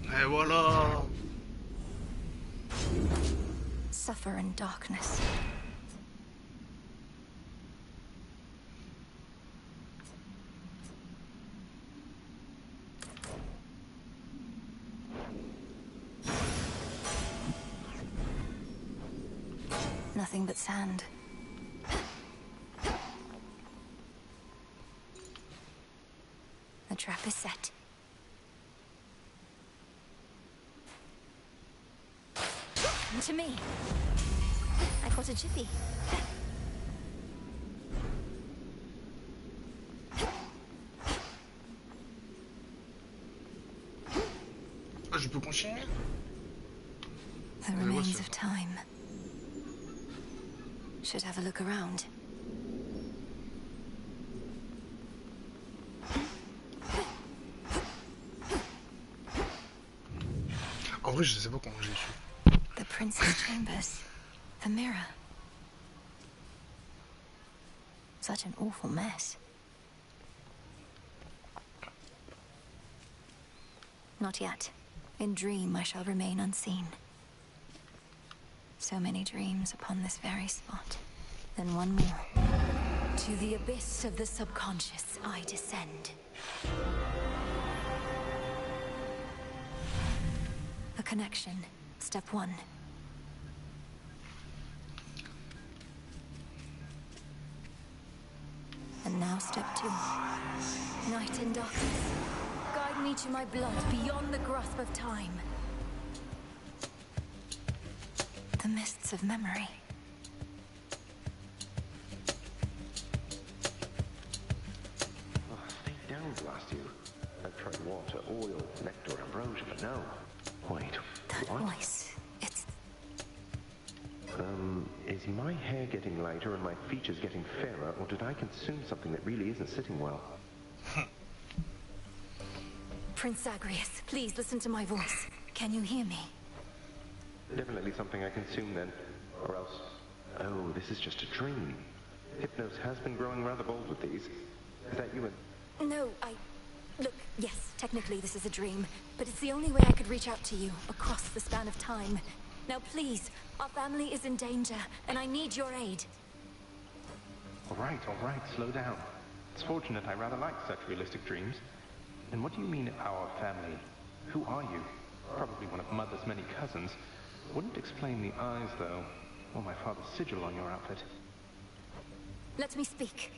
Et voilà. Suffer in darkness. Nothing but sand. The trap is set. Come to me. I caught a jiffy. Ah, je peux continuer? The remains of time. Should have a look around. En vrai, je sais pas comment j'ai su. The Prince's Chambers. The mirror. Such an awful mess. Not yet. In dream I shall remain unseen. So many dreams upon this very spot. Then one more. To the abyss of the subconscious I descend. A connection. Step 1. now step 2. Night and darkness. Guide me to my blood beyond the grasp of time. The mists of memory. Oh, stay down, blast you. I've tried water, oil, nectar, ambrosia, but no. Wait, That what? voice. It's... Is my hair getting lighter and my features getting fairer, or did I consume something that really isn't sitting well? Prince Zagreus, please listen to my voice. Can you hear me? Definitely something I consume then. Or else... Oh, this is just a dream. Hypnos has been growing rather bold with these. Is that you and... No, Look, yes, technically this is a dream, but it's the only way I could reach out to you, across the span of time. Now please, our family is in danger, and I need your aid. All right, slow down. It's fortunate I rather like such realistic dreams. And what do you mean, our family? Who are you? Probably one of Mother's many cousins. Wouldn't explain the eyes, though, or my father's sigil on your outfit. Let me speak.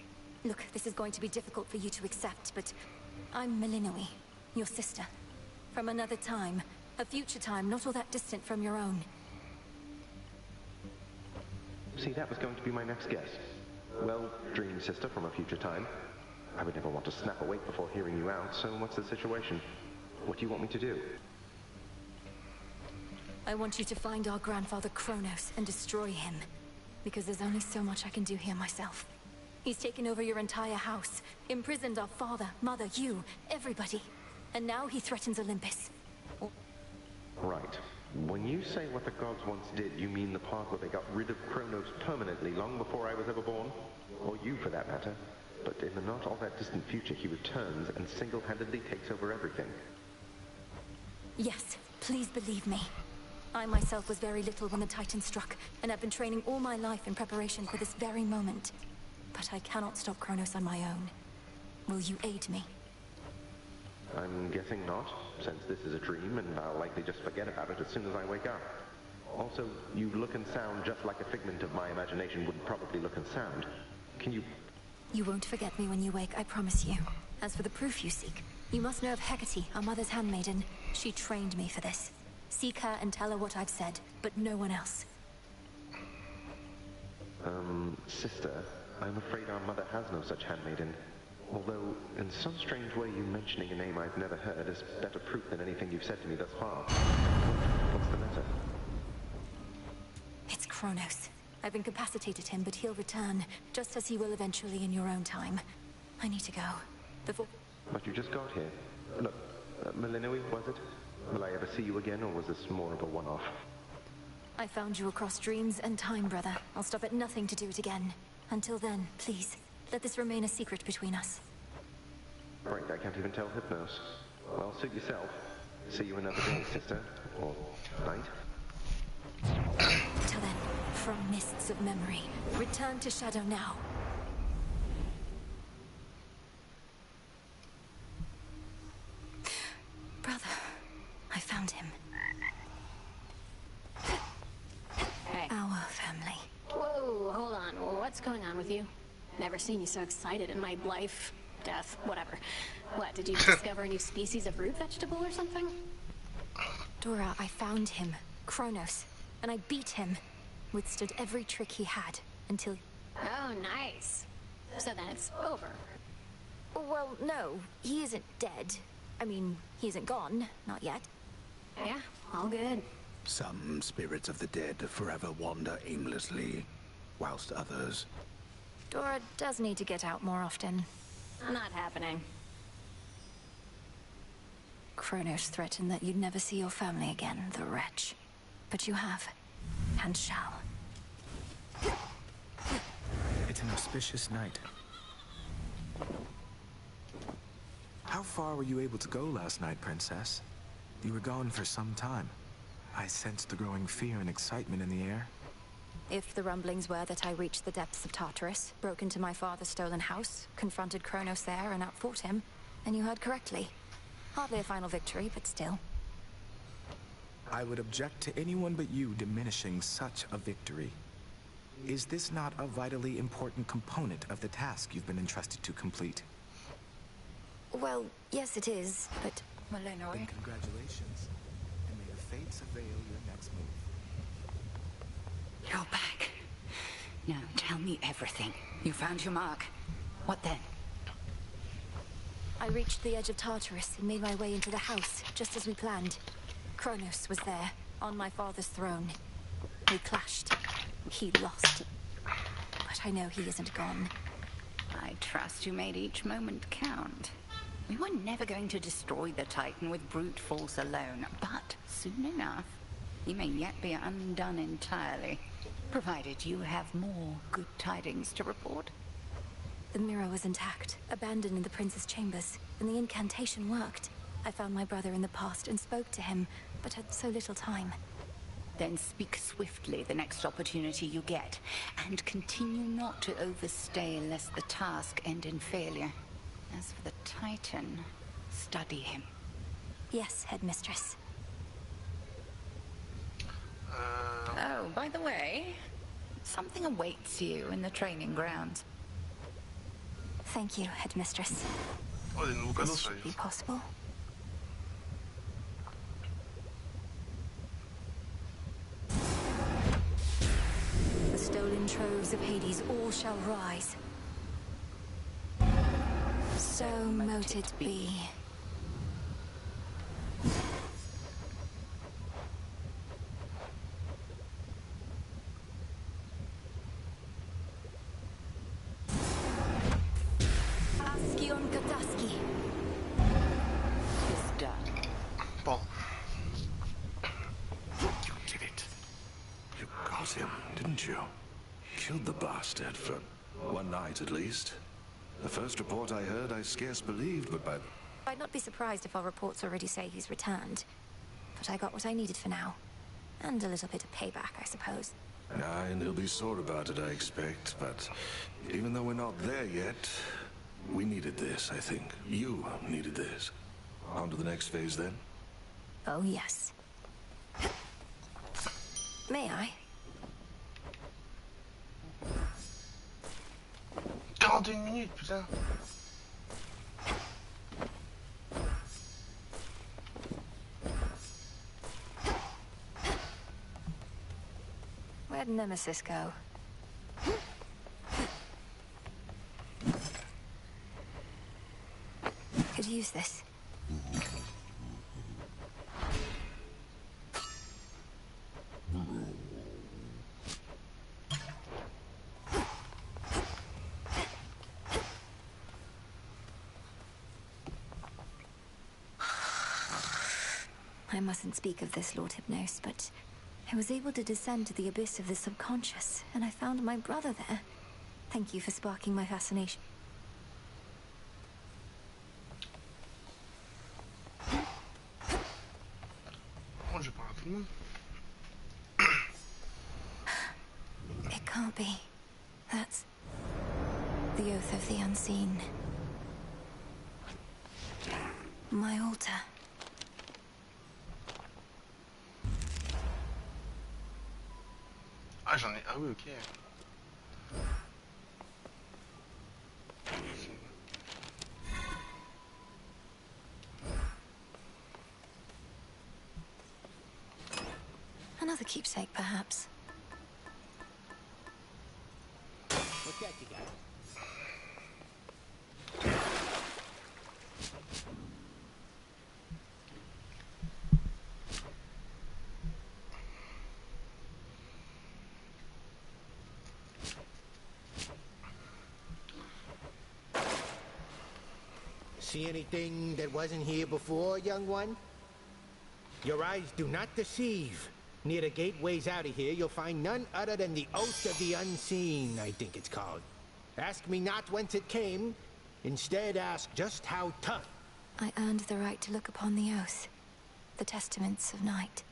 Look, this is going to be difficult for you to accept, but I'm Melinoe, your sister. From another time, a future time not all that distant from your own. See, that was going to be my next guess. Well, dream sister from a future time. I would never want to snap awake before hearing you out, so what's the situation? What do you want me to do? I want you to find our grandfather Kronos and destroy him. Because there's only so much I can do here myself. He's taken over your entire house, imprisoned our father, mother, you, everybody. And now he threatens Olympus. Right. When you say what the gods once did, you mean the part where they got rid of Kronos permanently long before I was ever born? Or you, for that matter. But in the not all that distant future, he returns and single-handedly takes over everything. Yes, please believe me. I myself was very little when the Titan struck, and I've been training all my life in preparation for this very moment. But I cannot stop Kronos on my own. Will you aid me? I'm guessing not, since this is a dream and I'll likely just forget about it as soon as I wake up. Also, you look and sound just like a figment of my imagination would probably look and sound. Can you... You won't forget me when you wake, I promise you. As for the proof you seek, you must know of Hecate, our mother's handmaiden. She trained me for this. Seek her and tell her what I've said, but no one else. Sister, I'm afraid our mother has no such handmaiden. Although, in some strange way, you mentioning a name I've never heard is better proof than anything you've said to me thus far. What's the matter? It's Kronos. I've incapacitated him, but he'll return, just as he will eventually in your own time. I need to go. Before... But you just got here. Look, Melinoe, was it? Will I ever see you again, or was this more of a one-off? I found you across dreams and time, brother. I'll stop at nothing to do it again. Until then, please, let this remain a secret between us. Right, I can't even tell Hypnos. Well, suit yourself. See you another day, sister. Or night. Till then, from mists of memory, return to Shadow now. Brother, I found him. Hey. Our family. Whoa, hold on. What's going on with you? Never seen you so excited in my life, death, whatever. What, did you discover a new species of root vegetable or something? Dora, I found him, Kronos, and I beat him. Withstood every trick he had, until... Oh, nice. So then it's over. Well, no, he isn't dead. I mean, he isn't gone, not yet. Yeah, all good. Some spirits of the dead forever wander aimlessly, whilst others... Dora does need to get out more often. Not happening. Kronos threatened that you'd never see your family again, the wretch. But you have, and shall. It's an auspicious night. How far were you able to go last night, Princess? You were gone for some time. I sensed the growing fear and excitement in the air. If the rumblings were that I reached the depths of Tartarus, broke into my father's stolen house, confronted Kronos there and outfought him, then you heard correctly. Hardly a final victory, but still. I would object to anyone but you diminishing such a victory. Is this not a vitally important component of the task you've been entrusted to complete? Well, yes it is, but... Then congratulations, and may the fates avail your next move. You're back. Now tell me everything. You found your mark. What then? I reached the edge of Tartarus and made my way into the house, just as we planned. Kronos was there, on my father's throne. We clashed. He lost. But I know he isn't gone. I trust you made each moment count. We were never going to destroy the Titan with brute force alone, but soon enough, he may yet be undone entirely, provided you have more good tidings to report. The mirror was intact, abandoned in the prince's chambers, and the incantation worked. I found my brother in the past and spoke to him, but had so little time. Then speak swiftly the next opportunity you get, and continue not to overstay lest the task end in failure. As for the Titan, study him. Yes, headmistress. Oh, by the way, something awaits you in the training grounds. Thank you, headmistress. This should be possible. The stolen troves of Hades all shall rise. So mote it be. Askion Kataski. It's done. Bon. You did it. You got him, didn't you? Killed the bastard for one night at least. The first report I heard, I scarce believed, but by... I'd not be surprised if our reports already say he's returned. But I got what I needed for now. And a little bit of payback, I suppose. Aye, and he'll be sore about it, I expect. But even though we're not there yet, we needed this, I think. You needed this. On to the next phase, then? Oh, yes. May I? 41 minutes, putain. Where'd Nemesis go? Could use this. I mustn't speak of this, Lord Hypnos, but I was able to descend to the abyss of the subconscious, and I found my brother there. Thank you for sparking my fascination. Oh, je parle à tout le monde. It can't be. That's the oath of the unseen. My altar. Ah, j'en ai... Ah oui, ok. Another keepsake, perhaps. What's that you got? See anything that wasn't here before, young one? Your eyes do not deceive. Near the gateways out of here, you'll find none other than the Oath of the Unseen, I think it's called. Ask me not whence it came. Instead, ask just how tough. I earned the right to look upon the oath. The testaments of night.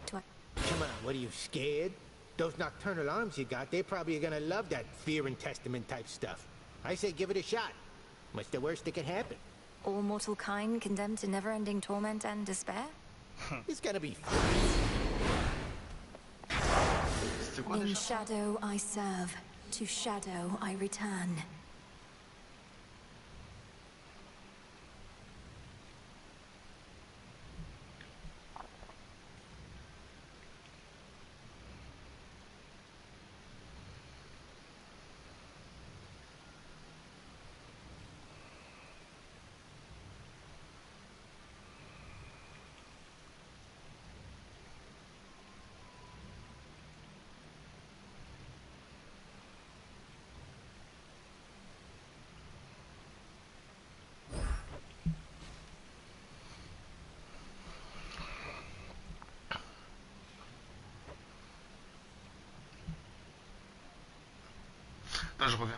Do I... Come on, what are you, scared? Those nocturnal arms you got, they're probably gonna love that fear and testament type stuff. I say give it a shot. What's the worst that can happen? All mortal kind condemned to never-ending torment and despair? It's gonna be fun. quoi In déjà? shadow I serve, to shadow I return. Là, je reviens.